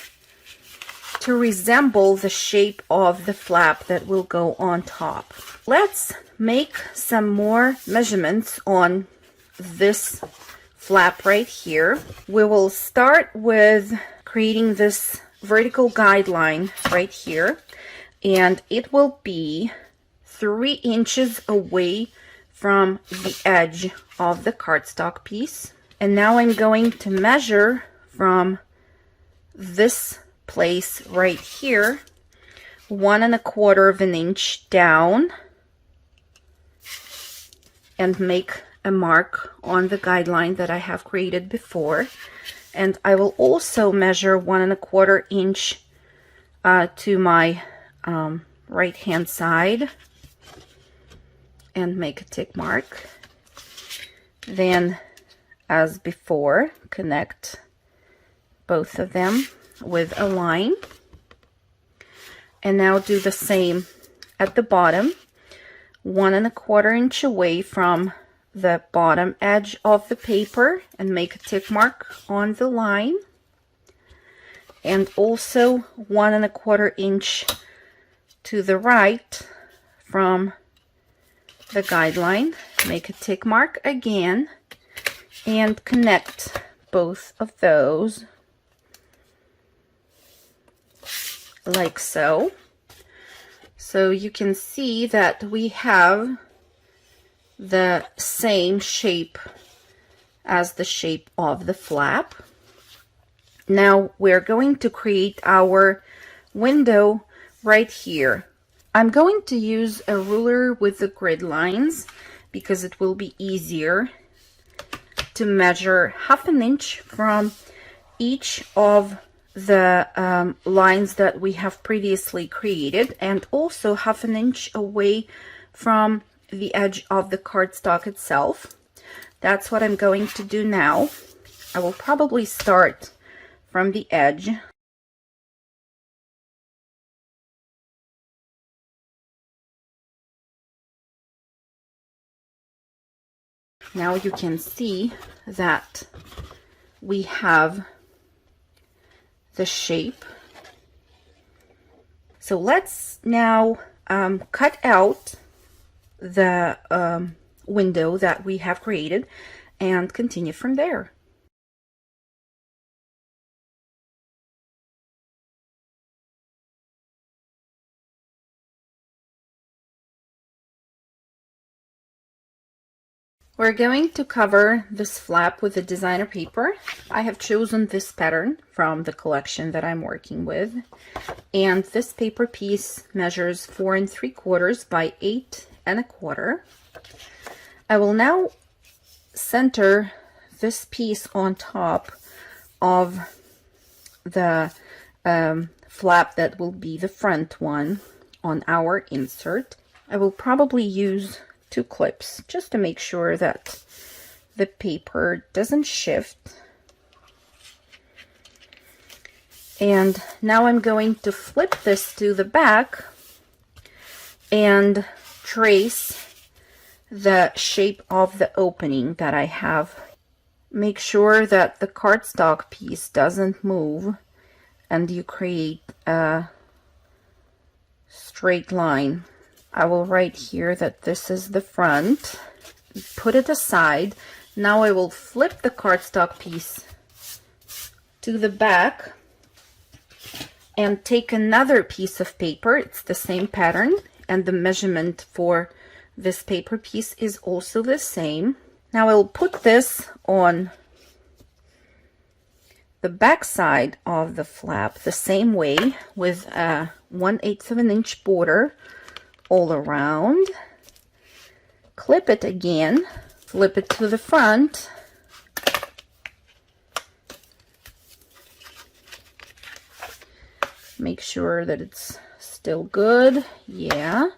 to resemble the shape of the flap that will go on top. Let's make some more measurements on this flap right here. We will start with creating this vertical guideline right here, and it will be 3 inches away from the edge of the cardstock piece. And now I'm going to measure from this place right here 1 1/4 inch down and make a mark on the guideline that I have created before. And I will also measure 1 1/4 inch to my right hand side and make a tick mark. Then, as before, connect both of them with a line, and now do the same at the bottom, 1 1/4 inch away from the bottom edge of the paper, and make a tick mark on the line. And also 1 1/4 inch to the right from the guideline, make a tick mark again, and connect both of those like so. So you can see that we have the same shape as the shape of the flap. Now we're going to create our window right here. I'm going to use a ruler with the grid lines because it will be easier to measure 1/2 inch from each of the lines that we have previously created, and also 1/2 inch away from the edge of the cardstock itself. That's what I'm going to do now. I will probably start from the edge. Now you can see that we have the shape. So let's now cut out the window that we have created and continue from there. We're going to cover this flap with the designer paper. I have chosen this pattern from the collection that I'm working with, and this paper piece measures 4 3/4 by 8 1/4. I will now center this piece on top of the flap that will be the front one on our insert. I will probably use 2 clips just to make sure that the paper doesn't shift. And now I'm going to flip this to the back and trace the shape of the opening that I have. Make sure that the cardstock piece doesn't move and you create a straight line. I will write here that this is the front, put it aside. Now I will flip the cardstock piece to the back and take another piece of paper. It's the same pattern and the measurement for this paper piece is also the same. Now I'll put this on the back side of the flap the same way with a 1/8 of an inch border all around. Clip it again, flip it to the front, make sure that it's still good. Yeah.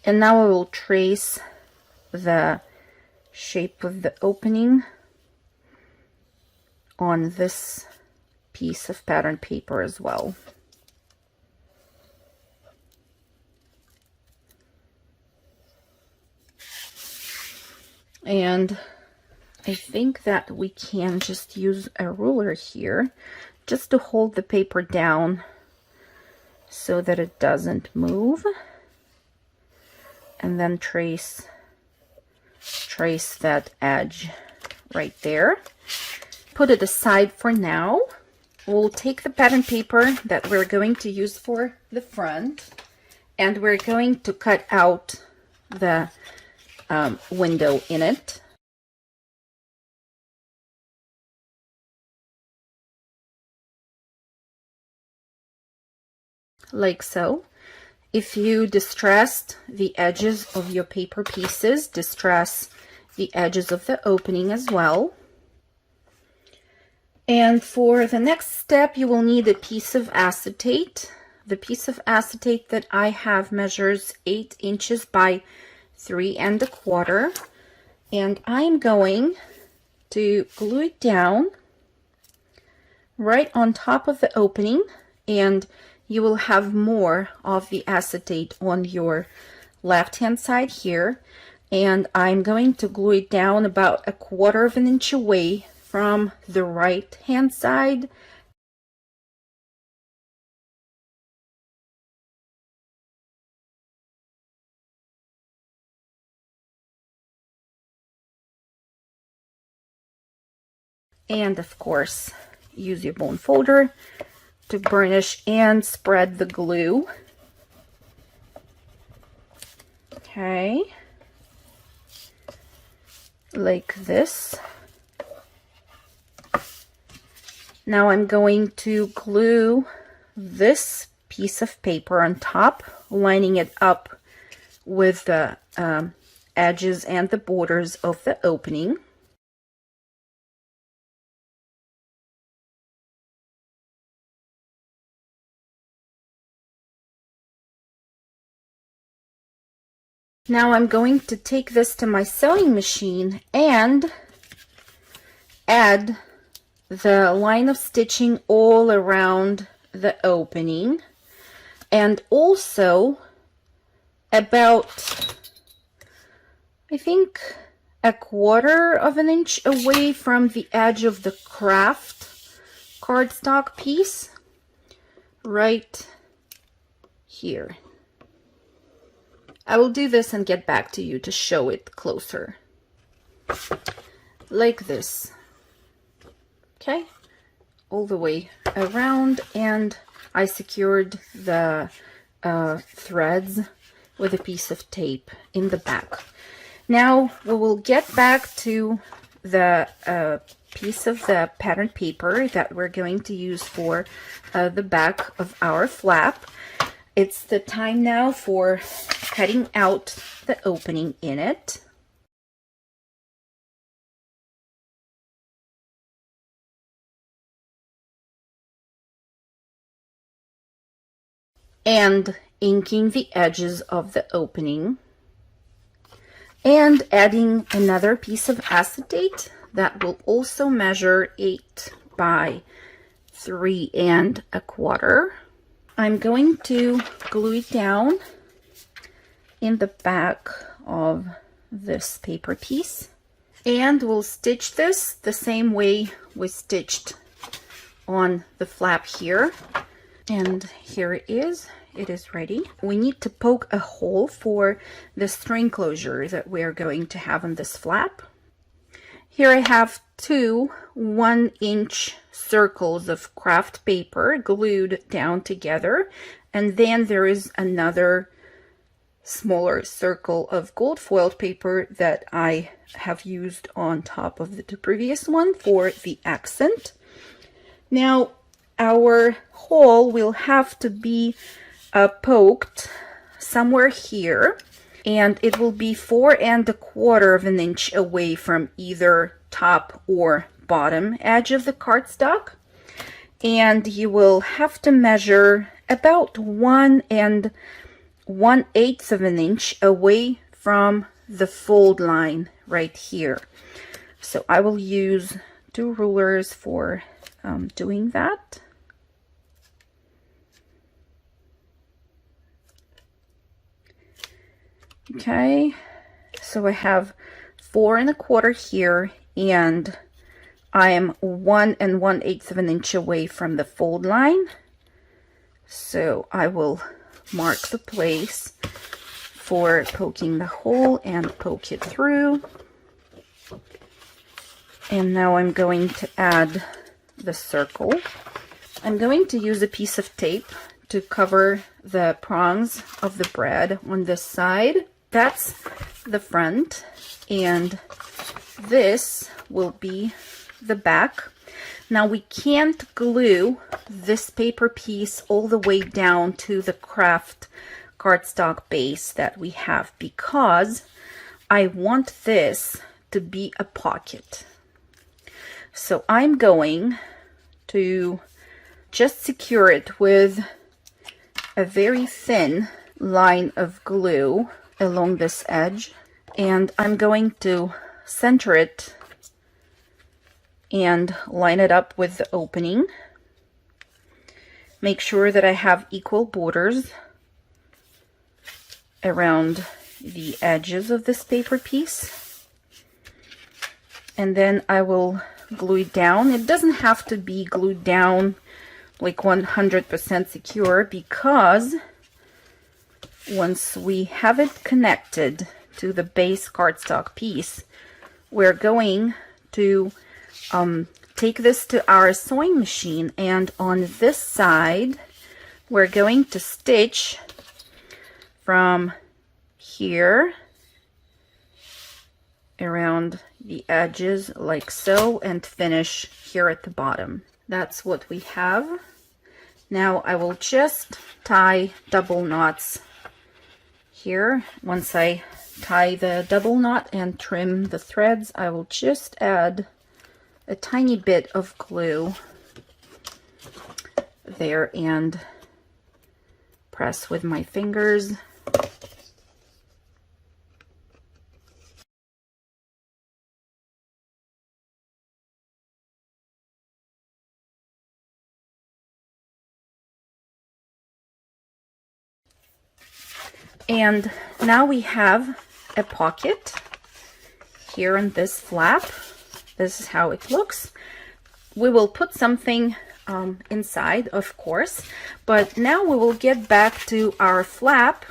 And now I will trace the shape of the opening on this piece of pattern paper as well. And I think that we can just use a ruler here just to hold the paper down so that it doesn't move, and then trace that edge right there. Put it aside for now. We'll take the pattern paper that we're going to use for the front, and we're going to cut out the window in it. Like so. If you distressed the edges of your paper pieces, distress the edges of the opening as well. And for the next step, you will need a piece of acetate. The piece of acetate that I have measures 8 inches by 3 1/4. And I'm going to glue it down right on top of the opening, and you will have more of the acetate on your left hand side here, and I'm going to glue it down about 1/4 of an inch away from the right hand side. And of course, use your bone folder to burnish and spread the glue. Okay, like this. Now I'm going to glue this piece of paper on top, lining it up with the edges and the borders of the opening. Now I'm going to take this to my sewing machine and add the line of stitching all around the opening, and also about, I think, 1/4 of an inch away from the edge of the craft cardstock piece, right here. I will do this and get back to you to show it closer. Like this. Okay, all the way around, and I secured the threads with a piece of tape in the back. Now we will get back to the piece of the pattern paper that we're going to use for the back of our flap. It's the time now for cutting out the opening in it. And inking the edges of the opening, and adding another piece of acetate that will also measure 8 by 3¼ I'm going to glue it down in the back of this paper piece, and we'll stitch this the same way we stitched on the flap here. And here it is ready. We need to poke a hole for the string closure that we're going to have on this flap. Here I have two 1-inch circles of craft paper glued down together, and then there is another smaller circle of gold foiled paper that I have used on top of the previous one for the accent. Now our hole will have to be poked somewhere here, and it will be 4¼ inch away from either top or bottom edge of the cardstock, and you will have to measure about 1 1/8 inch away from the fold line right here. So I will use 2 rulers for doing that. Okay, so I have 4 1/4 here, and I am 1 1/8 inch away from the fold line. So I will mark the place for poking the hole and poke it through. And now I'm going to add the circle. I'm going to use a piece of tape to cover the prongs of the bread on this side. That's the front, and this will be the back. Now we can't glue this paper piece all the way down to the craft cardstock base that we have, because I want this to be a pocket. So I'm going to just secure it with a very thin line of glue along this edge, and I'm going to center it and line it up with the opening. Make sure that I have equal borders around the edges of this paper piece, and then I will glue it down. It doesn't have to be glued down like 100% secure, because once we have it connected to the base cardstock piece, we're going to take this to our sewing machine, and on this side we're going to stitch from here around the edges like so, and finish here at the bottom. That's what we have. Now I will just tie double knots here. Once I tie the double knot and trim the threads, I will just add a tiny bit of glue there and press with my fingers. And now we have a pocket here on this flap. This is how it looks. We will put something inside, of course, but now we will get back to our flap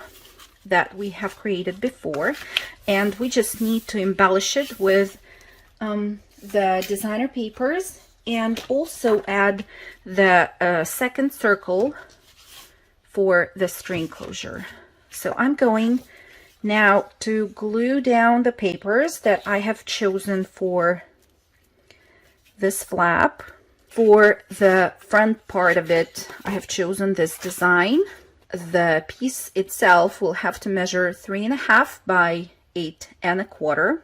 that we have created before, and we just need to embellish it with the designer papers, and also add the second circle for the string closure. So I'm going now to glue down the papers that I have chosen for this flap. For the front part of it, I have chosen this design. The piece itself will have to measure 3.5 by 8¼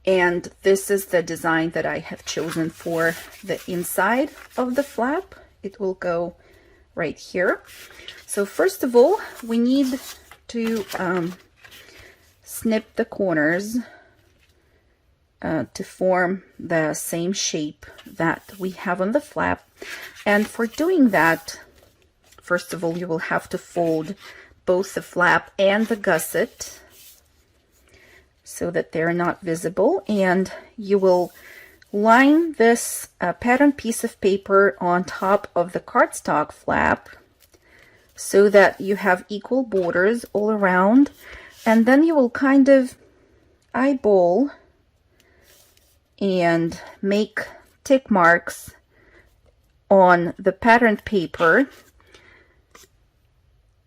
and this is the design that I have chosen for the inside of the flap. It will go right here. So first of all, we need to snip the corners to form the same shape that we have on the flap. And for doing that, first of all, you will have to fold both the flap and the gusset so that they're not visible, and you will line this pattern piece of paper on top of the cardstock flap so that you have equal borders all around, and then you will kind of eyeball and make tick marks on the patterned paper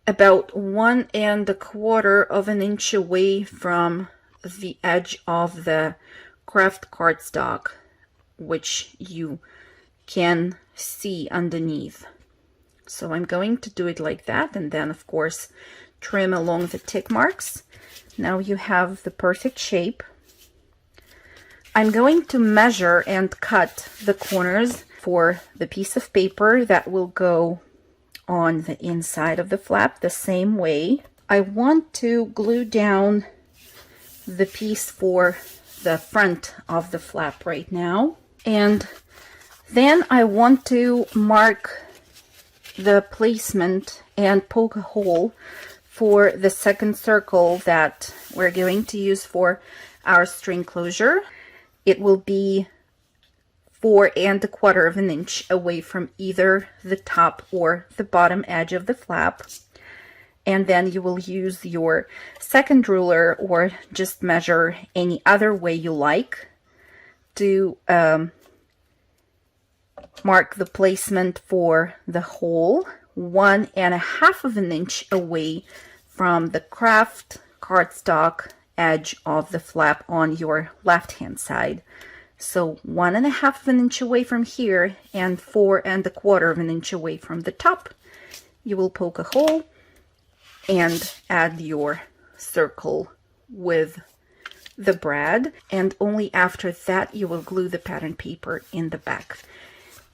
about 1¼ of an inch away from the edge of the craft cardstock, which you can see underneath. So I'm going to do it like that, and then of course trim along the tick marks. Now you have the perfect shape. I'm going to measure and cut the corners for the piece of paper that will go on the inside of the flap the same way. I want to glue down the piece for the front of the flap right now, and then I want to mark the placement and poke a hole for the second circle that we're going to use for our string closure. It will be 4¼ of an inch away from either the top or the bottom edge of the flap. And then you will use your second ruler, or just measure any other way you like, to mark the placement for the hole 1½ of an inch away from the craft cardstock edge of the flap on your left hand side. So 1½ of an inch away from here and 4¼ of an inch away from the top. You will poke a hole and add your circle with the brad, and only after that you will glue the pattern paper in the back.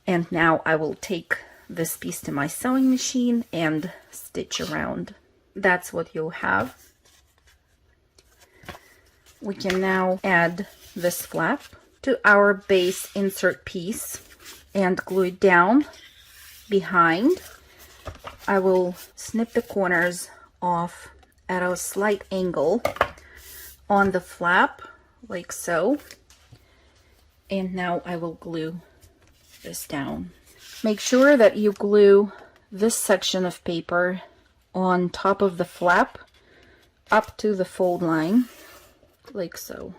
And now I will take this piece to my sewing machine and stitch around. That's what you'll have. We can now add this flap to our base insert piece and glue it down behind. I will snip the corners off at a slight angle on the flap, like so. And now I will glue this down. Make sure that you glue this section of paper on top of the flap up to the fold line, like so.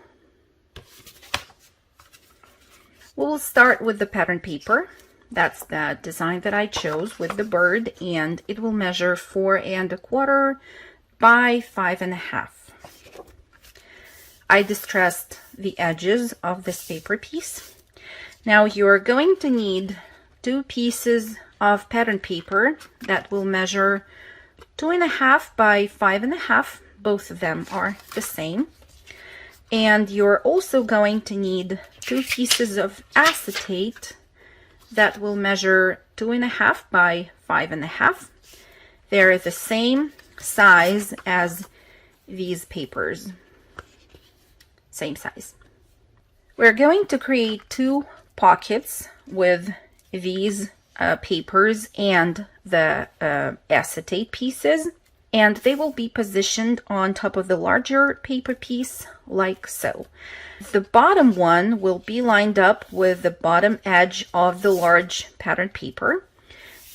We'll start with the pattern paper. That's the design that I chose with the bird, and it will measure 4¼ by 5½. I distressed the edges of this paper piece. Now you're going to need 2 pieces of pattern paper that will measure 2½ by 5½. Both of them are the same. And you're also going to need 2 pieces of acetate that will measure 2½ by 5½. They're the same size as these papers. Same size. We're going to create 2 pockets with these papers and the acetate pieces, and they will be positioned on top of the larger paper piece like so. The bottom one will be lined up with the bottom edge of the large pattern paper,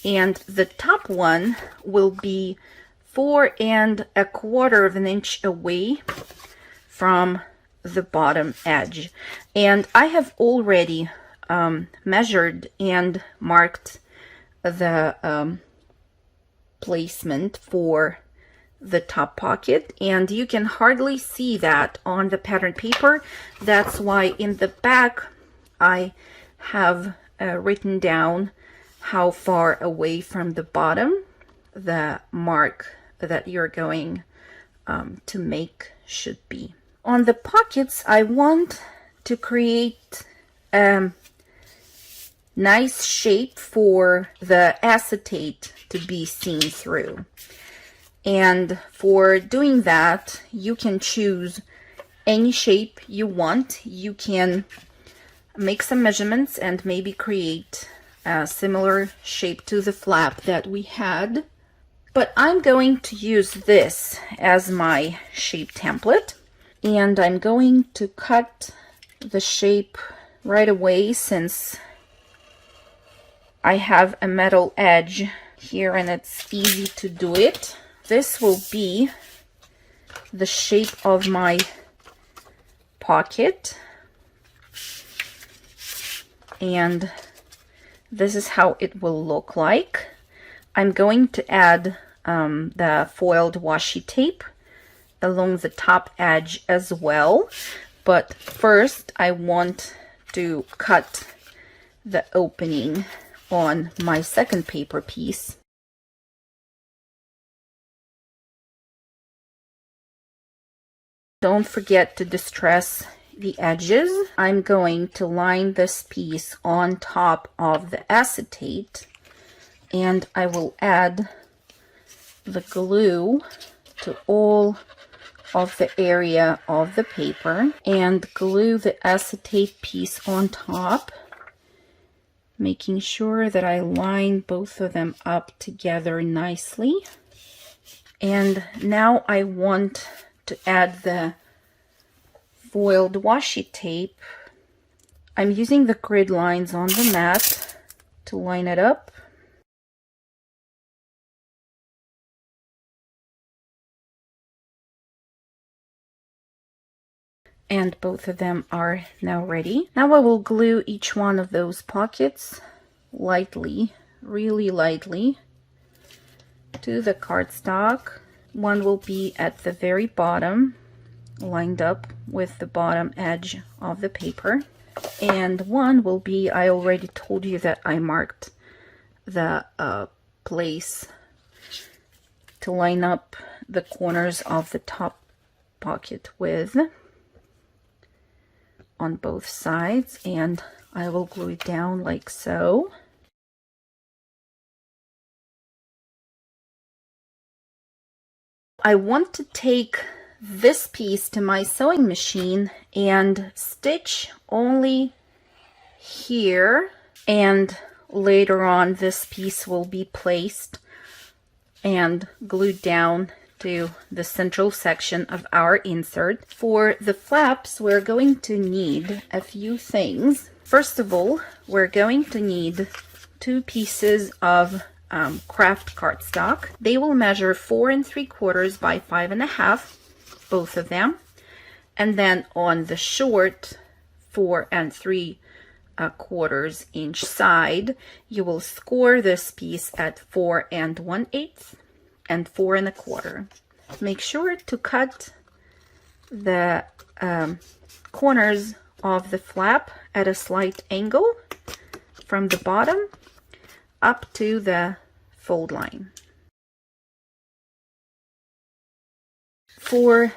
and the top one will be 4¼ of an inch away from the bottom edge. And I have already measured and marked the placement for the top pocket, and you can hardly see that on the pattern paper. That's why in the back I have written down how far away from the bottom the mark that you're going to make should be. On the pockets, I want to create a nice shape for the acetate to be seen through. And for doing that, you can choose any shape you want. You can make some measurements and maybe create a similar shape to the flap that we had. But I'm going to use this as my shape template, and I'm going to cut the shape right away since I have a metal edge here and it's easy to do it. This will be the shape of my pocket, and this is how it will look like. I'm going to add the foiled washi tape along the top edge as well, but first I want to cut the opening on my second paper piece. Don't forget to distress the edges. I'm going to line this piece on top of the acetate, and I will add the glue to all of the area of the paper and glue the acetate piece on top, making sure that I line both of them up together nicely. And now I want to add the foiled washi tape. I'm using the grid lines on the mat to line it up. And both of them are now ready. Now I will glue each one of those pockets lightly, really lightly, to the cardstock. One will be at the very bottom, lined up with the bottom edge of the paper. And one will be, I already told you that I marked the place to line up the corners of the top pocket with, on both sides, and I will glue it down like so. I want to take this piece to my sewing machine and stitch only here, and later on this piece will be placed and glued down to the central section of our insert. For the flaps, we're going to need a few things. First of all, we're going to need 2 pieces of craft cardstock. They will measure 4 3/4 by 5.5, both of them. And then on the short 4 3/4 inch side, you will score this piece at 4 1/8 and 4 1/4. Make sure to cut the corners of the flap at a slight angle from the bottom up to the fold line. For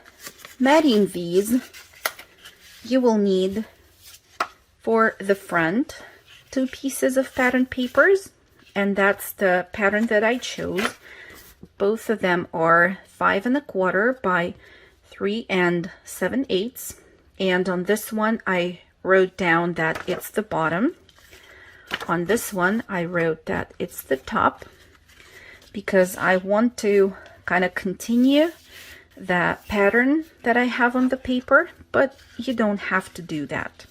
matting these, you will need, for the front, 2 pieces of pattern papers, and that's the pattern that I chose. Both of them are 5 1/4 by 3 7/8, and on this one I wrote down that it's the bottom. On this one I wrote that it's the top, because I want to kind of continue the pattern that I have on the paper, but you don't have to do that.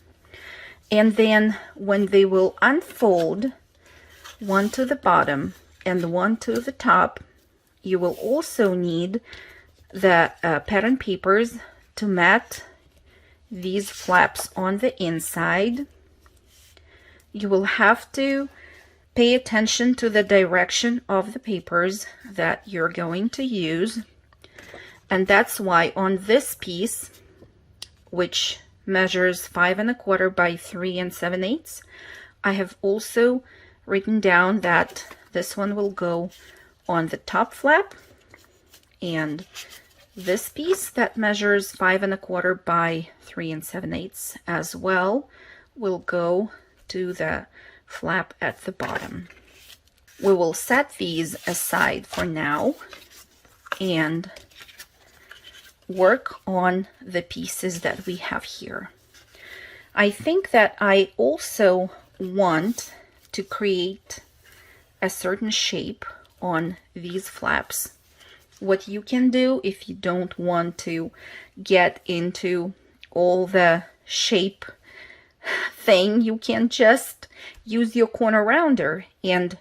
And then when they will unfold, one to the bottom and one to the top, you will also need the pattern papers to mat these flaps on the inside. You will have to pay attention to the direction of the papers that you're going to use. And that's why on this piece, which measures 5 1/4 by 3 7/8, I have also written down that this one will go on the top flap, and this piece that measures 5 1/4 by 3 7/8 as well will go to the flap at the bottom. We will set these aside for now, and work on the pieces that we have here. I think that I also want to create a certain shape on these flaps. What you can do if you don't want to get into all the shape thing, you can just use your corner rounder and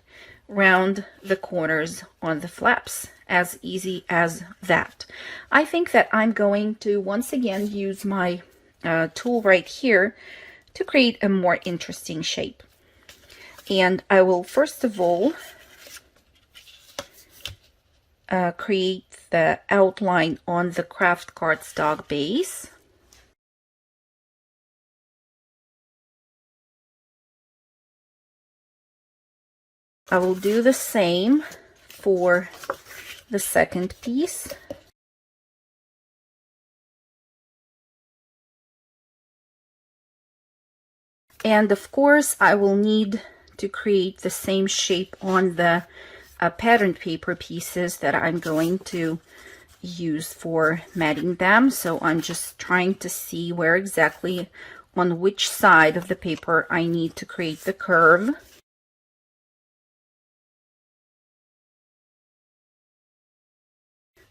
round the corners on the flaps. As easy as that. I think that I'm going to once again use my tool right here to create a more interesting shape. And I will first of all create the outline on the craft cardstock base. I will do the same for the second piece. And of course, I will need to create the same shape on the patterned paper pieces that I'm going to use for matting them. So I'm just trying to see where exactly on which side of the paper I need to create the curve.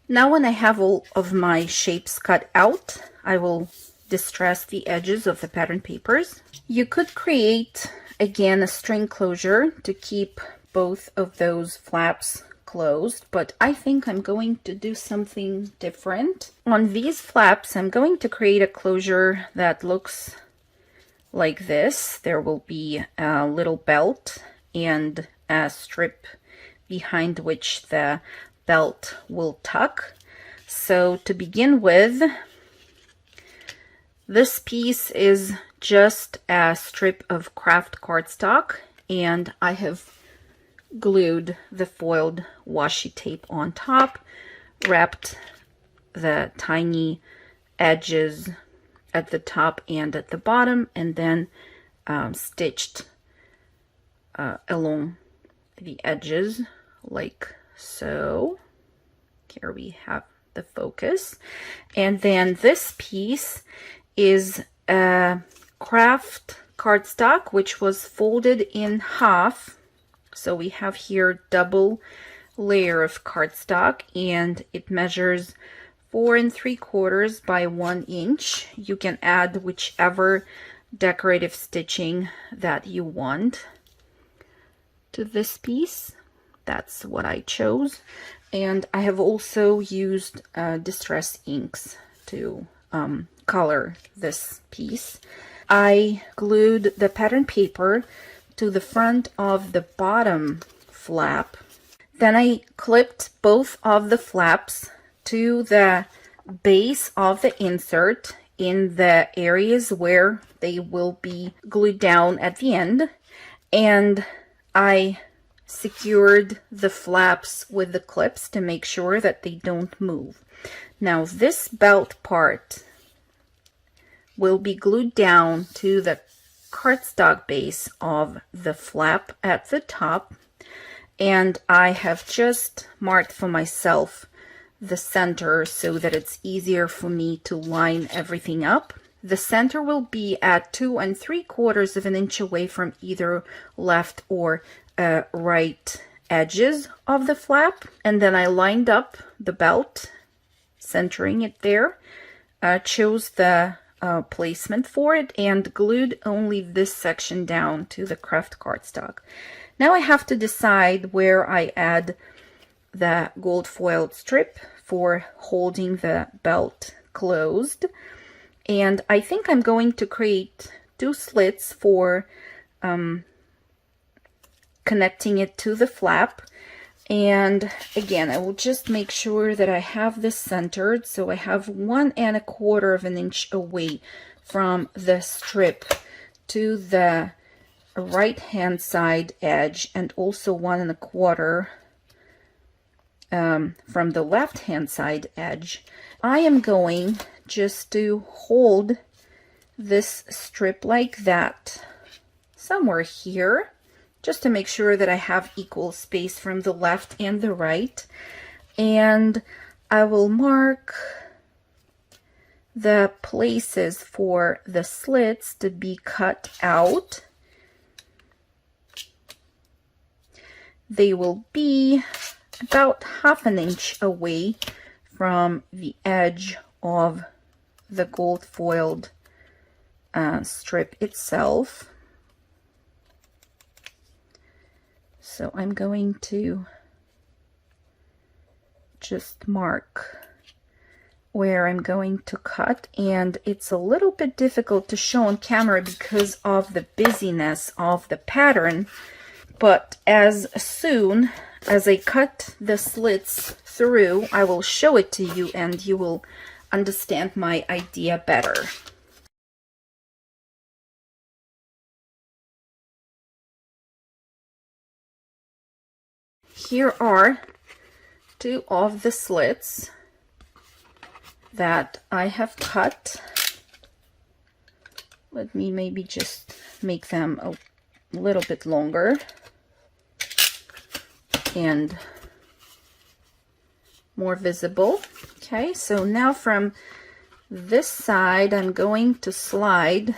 Now when I have all of my shapes cut out, I will distress the edges of the pattern papers. You could create again a string closure to keep both of those flaps closed, but I think I'm going to do something different. On these flaps, I'm going to create a closure that looks like this. There will be a little belt and a strip behind which the belt will tuck. So to begin with, this piece is just a strip of craft cardstock, and I have glued the foiled washi tape on top, wrapped the tiny edges at the top and at the bottom, and then stitched along the edges like so. Here we have the focus. And then this piece is a craft cardstock which was folded in half. So we have here double layer of cardstock, and it measures 4 3/4 by 1 inch. You can add whichever decorative stitching that you want to this piece. That's what I chose. And I have also used distress inks to color this piece. I glued the pattern paper to the front of the bottom flap. Then I clipped both of the flaps to the base of the insert in the areas where they will be glued down at the end. And I secured the flaps with the clips to make sure that they don't move. Now this belt part will be glued down to the cardstock base of the flap at the top, and I have just marked for myself the center so that it's easier for me to line everything up. The center will be at 2 3/4 of an inch away from either left or right edges of the flap, and then I lined up the belt, centering it there, chose the placement for it, and glued only this section down to the craft cardstock. Now I have to decide where I add the gold foiled strip for holding the belt closed, and I think I'm going to create 2 slits for connecting it to the flap. And again, I will just make sure that I have this centered, so I have 1 1/4 of an inch away from the strip to the right hand side edge, and also 1 1/4 from the left hand side edge. I am going just to hold this strip like that somewhere here, just to make sure that I have equal space from the left and the right. And I will mark the places for the slits to be cut out. They will be about 1/2 inch away from the edge of the gold foiled strip itself. So I'm going to just mark where I'm going to cut, and it's a little bit difficult to show on camera because of the busyness of the pattern, but as soon as I cut the slits through, I will show it to you and you will understand my idea better. Here are 2 of the slits that I have cut. Let me maybe just make them a little bit longer and more visible. Okay, so now from this side, I'm going to slide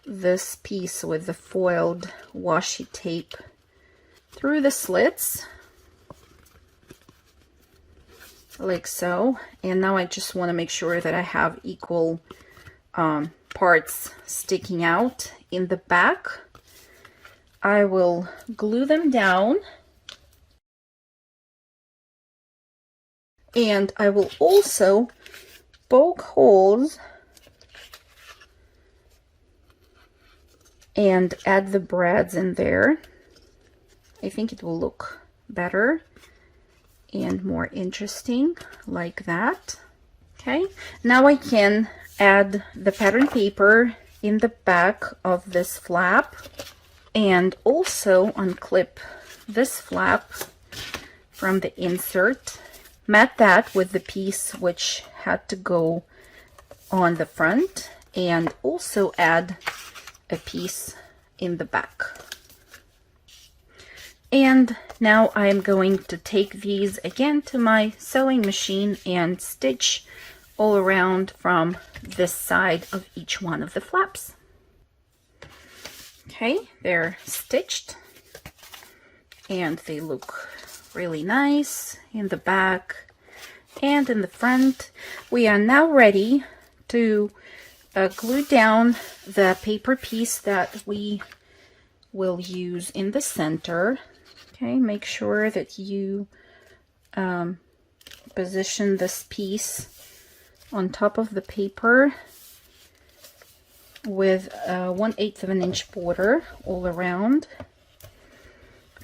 this piece with the foiled washi tape through the slits, like so. And now I just want to make sure that I have equal parts sticking out in the back. I will glue them down, and I will also poke holes and add the brads in there. I think it will look better and more interesting like that. Okay, now I can add the pattern paper in the back of this flap and also unclip this flap from the insert, mat that with the piece which had to go on the front, and also add a piece in the back. And now I'm going to take these again to my sewing machine and stitch all around from this side of each one of the flaps. Okay, they're stitched and they look really nice in the back and in the front. We are now ready to glue down the paper piece that we will use in the center. Okay, make sure that you position this piece on top of the paper with a 1/8 of an inch border all around,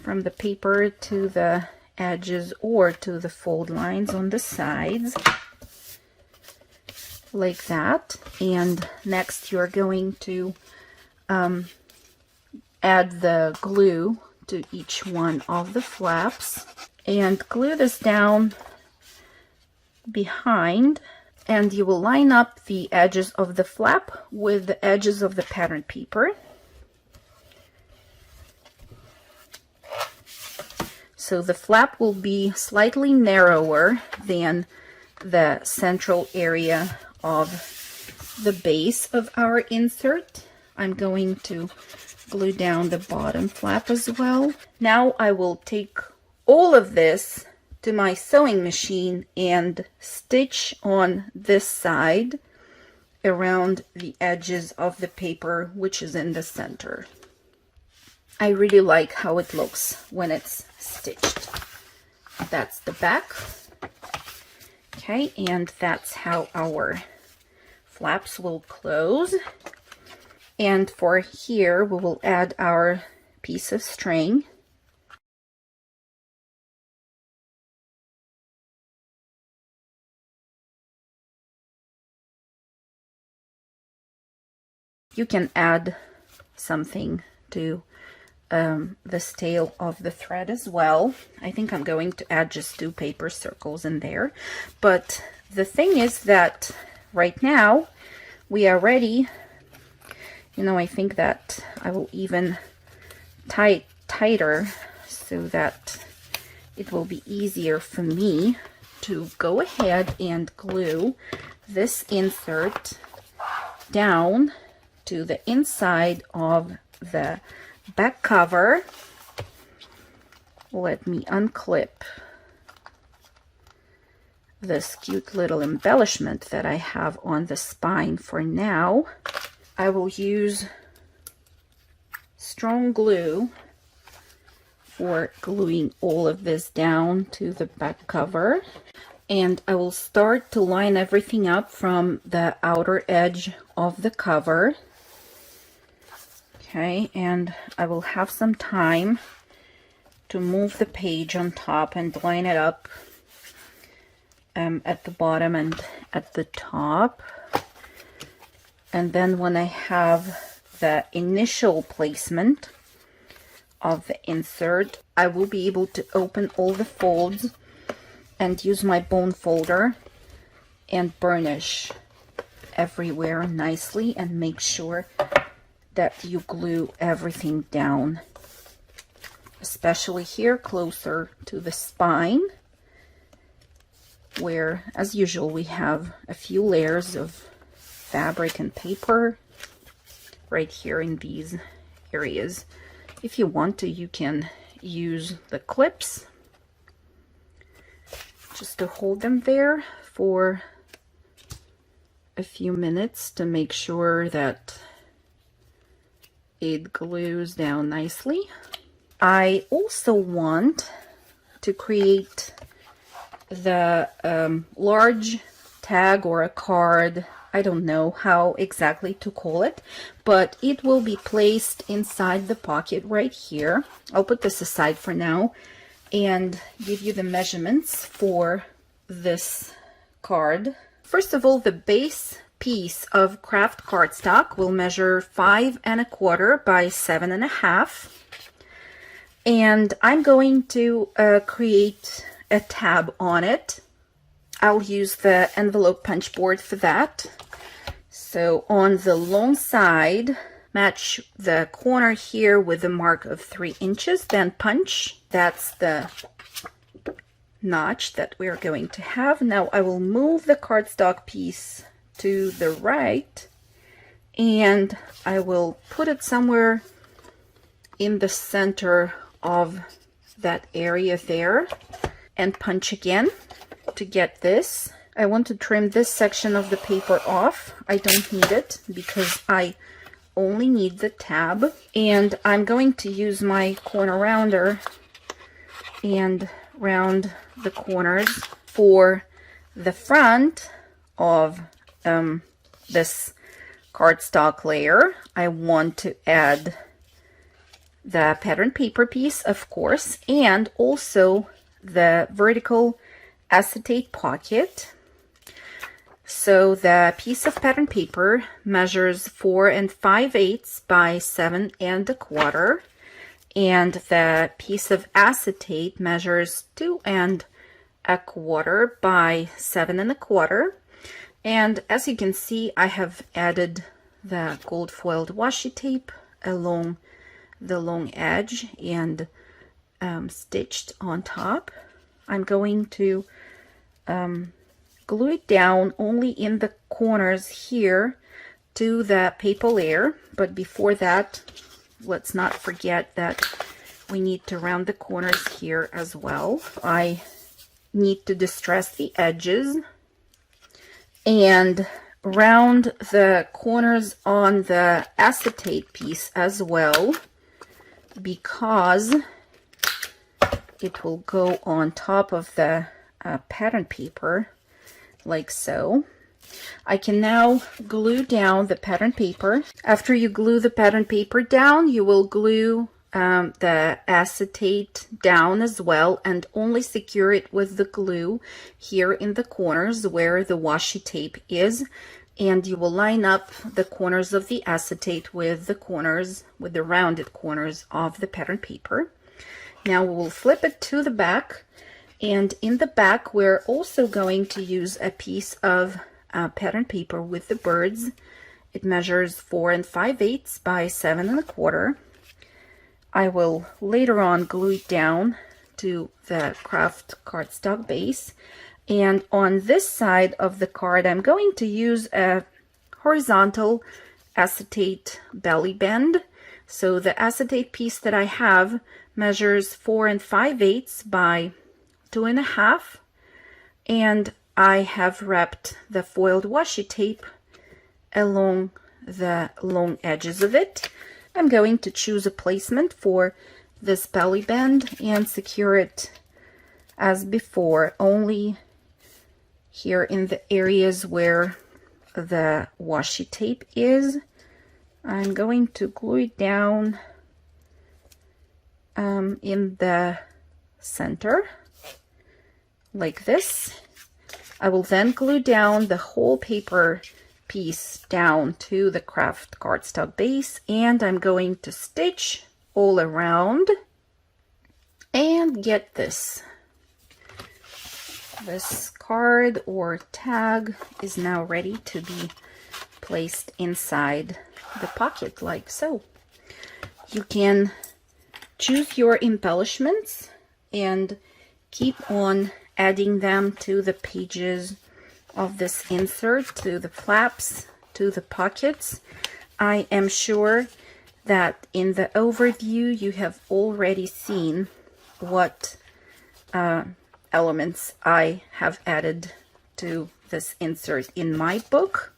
from the paper to the edges or to the fold lines on the sides, like that. And next you're going to add the glue to each one of the flaps and glue this down behind, and you will line up the edges of the flap with the edges of the pattern paper. So the flap will be slightly narrower than the central area of the base of our insert. I'm going to glue down the bottom flap as well. Now I will take all of this to my sewing machine and stitch on this side around the edges of the paper, which is in the center. I really like how it looks when it's stitched. That's the back. Okay, and that's how our flaps will close. And for here, we will add our piece of string. You can add something to this tail of the thread as well. I think I'm going to add just 2 paper circles in there. But the thing is that right now we are ready. You know, I think that I will even tie tighter so that it will be easier for me to go ahead and glue this insert down to the inside of the back cover. Let me unclip this cute little embellishment that I have on the spine for now. I will use strong glue for gluing all of this down to the back cover. And I will start to line everything up from the outer edge of the cover. Okay, and I will have some time to move the page on top and line it up at the bottom and at the top. And then when I have the initial placement of the insert, I will be able to open all the folds and use my bone folder and burnish everywhere nicely and make sure that you glue everything down, especially here closer to the spine, where as usual we have a few layers of fabric and paper right here in these areas. If you want to, you can use the clips just to hold them there for a few minutes to make sure that it glues down nicely. I also want to create the large tag or a card. I don't know how exactly to call it, but it will be placed inside the pocket right here. I'll put this aside for now and give you the measurements for this card. First of all, the base piece of craft cardstock will measure 5 1/4 by 7 1/2, and I'm going to create a tab on it. I'll use the envelope punch board for that. So on the long side, match the corner here with a mark of 3 inches, then punch. That's the notch that we're going to have. Now I will move the cardstock piece to the right and I will put it somewhere in the center of that area there and punch again to get this. I want to trim this section of the paper off. I don't need it because I only need the tab, and I'm going to use my corner rounder and round the corners for the front of this cardstock layer. I want to add the pattern paper piece, of course, and also the vertical acetate pocket. So the piece of pattern paper measures 4 5/8 by 7 1/4, and the piece of acetate measures 2 1/4 by 7 1/4. And as you can see, I have added the gold foiled washi tape along the long edge and stitched on top. I'm going to glue it down only in the corners here to the paper layer, but before that, let's not forget that we need to round the corners here as well. I need to distress the edges and round the corners on the acetate piece as well, because it will go on top of the pattern paper like so. I can now glue down the pattern paper. After you glue the pattern paper down, you will glue the acetate down as well, and only secure it with the glue here in the corners where the washi tape is, and you will line up the corners of the acetate with the corners, with the rounded corners of the pattern paper. Now we will flip it to the back, and in the back we're also going to use a piece of pattern paper with the birds. It measures 4 5/8 by 7 1/4. I will later on glue it down to the craft cardstock base, And on this side of the card, I'm going to use a horizontal acetate belly band. So the acetate piece that I have measures 4 5/8 by 2.5, and I have wrapped the foiled washi tape along the long edges of it. I'm going to choose a placement for this belly band and secure it as before, only here in the areas where the washi tape is. I'm going to glue it down in the center like this. I will then glue down the whole paper piece down to the craft cardstock base, and I'm going to stitch all around and get this. This card or tag is now ready to be placed inside the pocket like so. You can choose your embellishments and keep on adding them to the pages of this insert, to the flaps, to the pockets. I am sure that in the overview you have already seen what elements I have added to this insert in my book.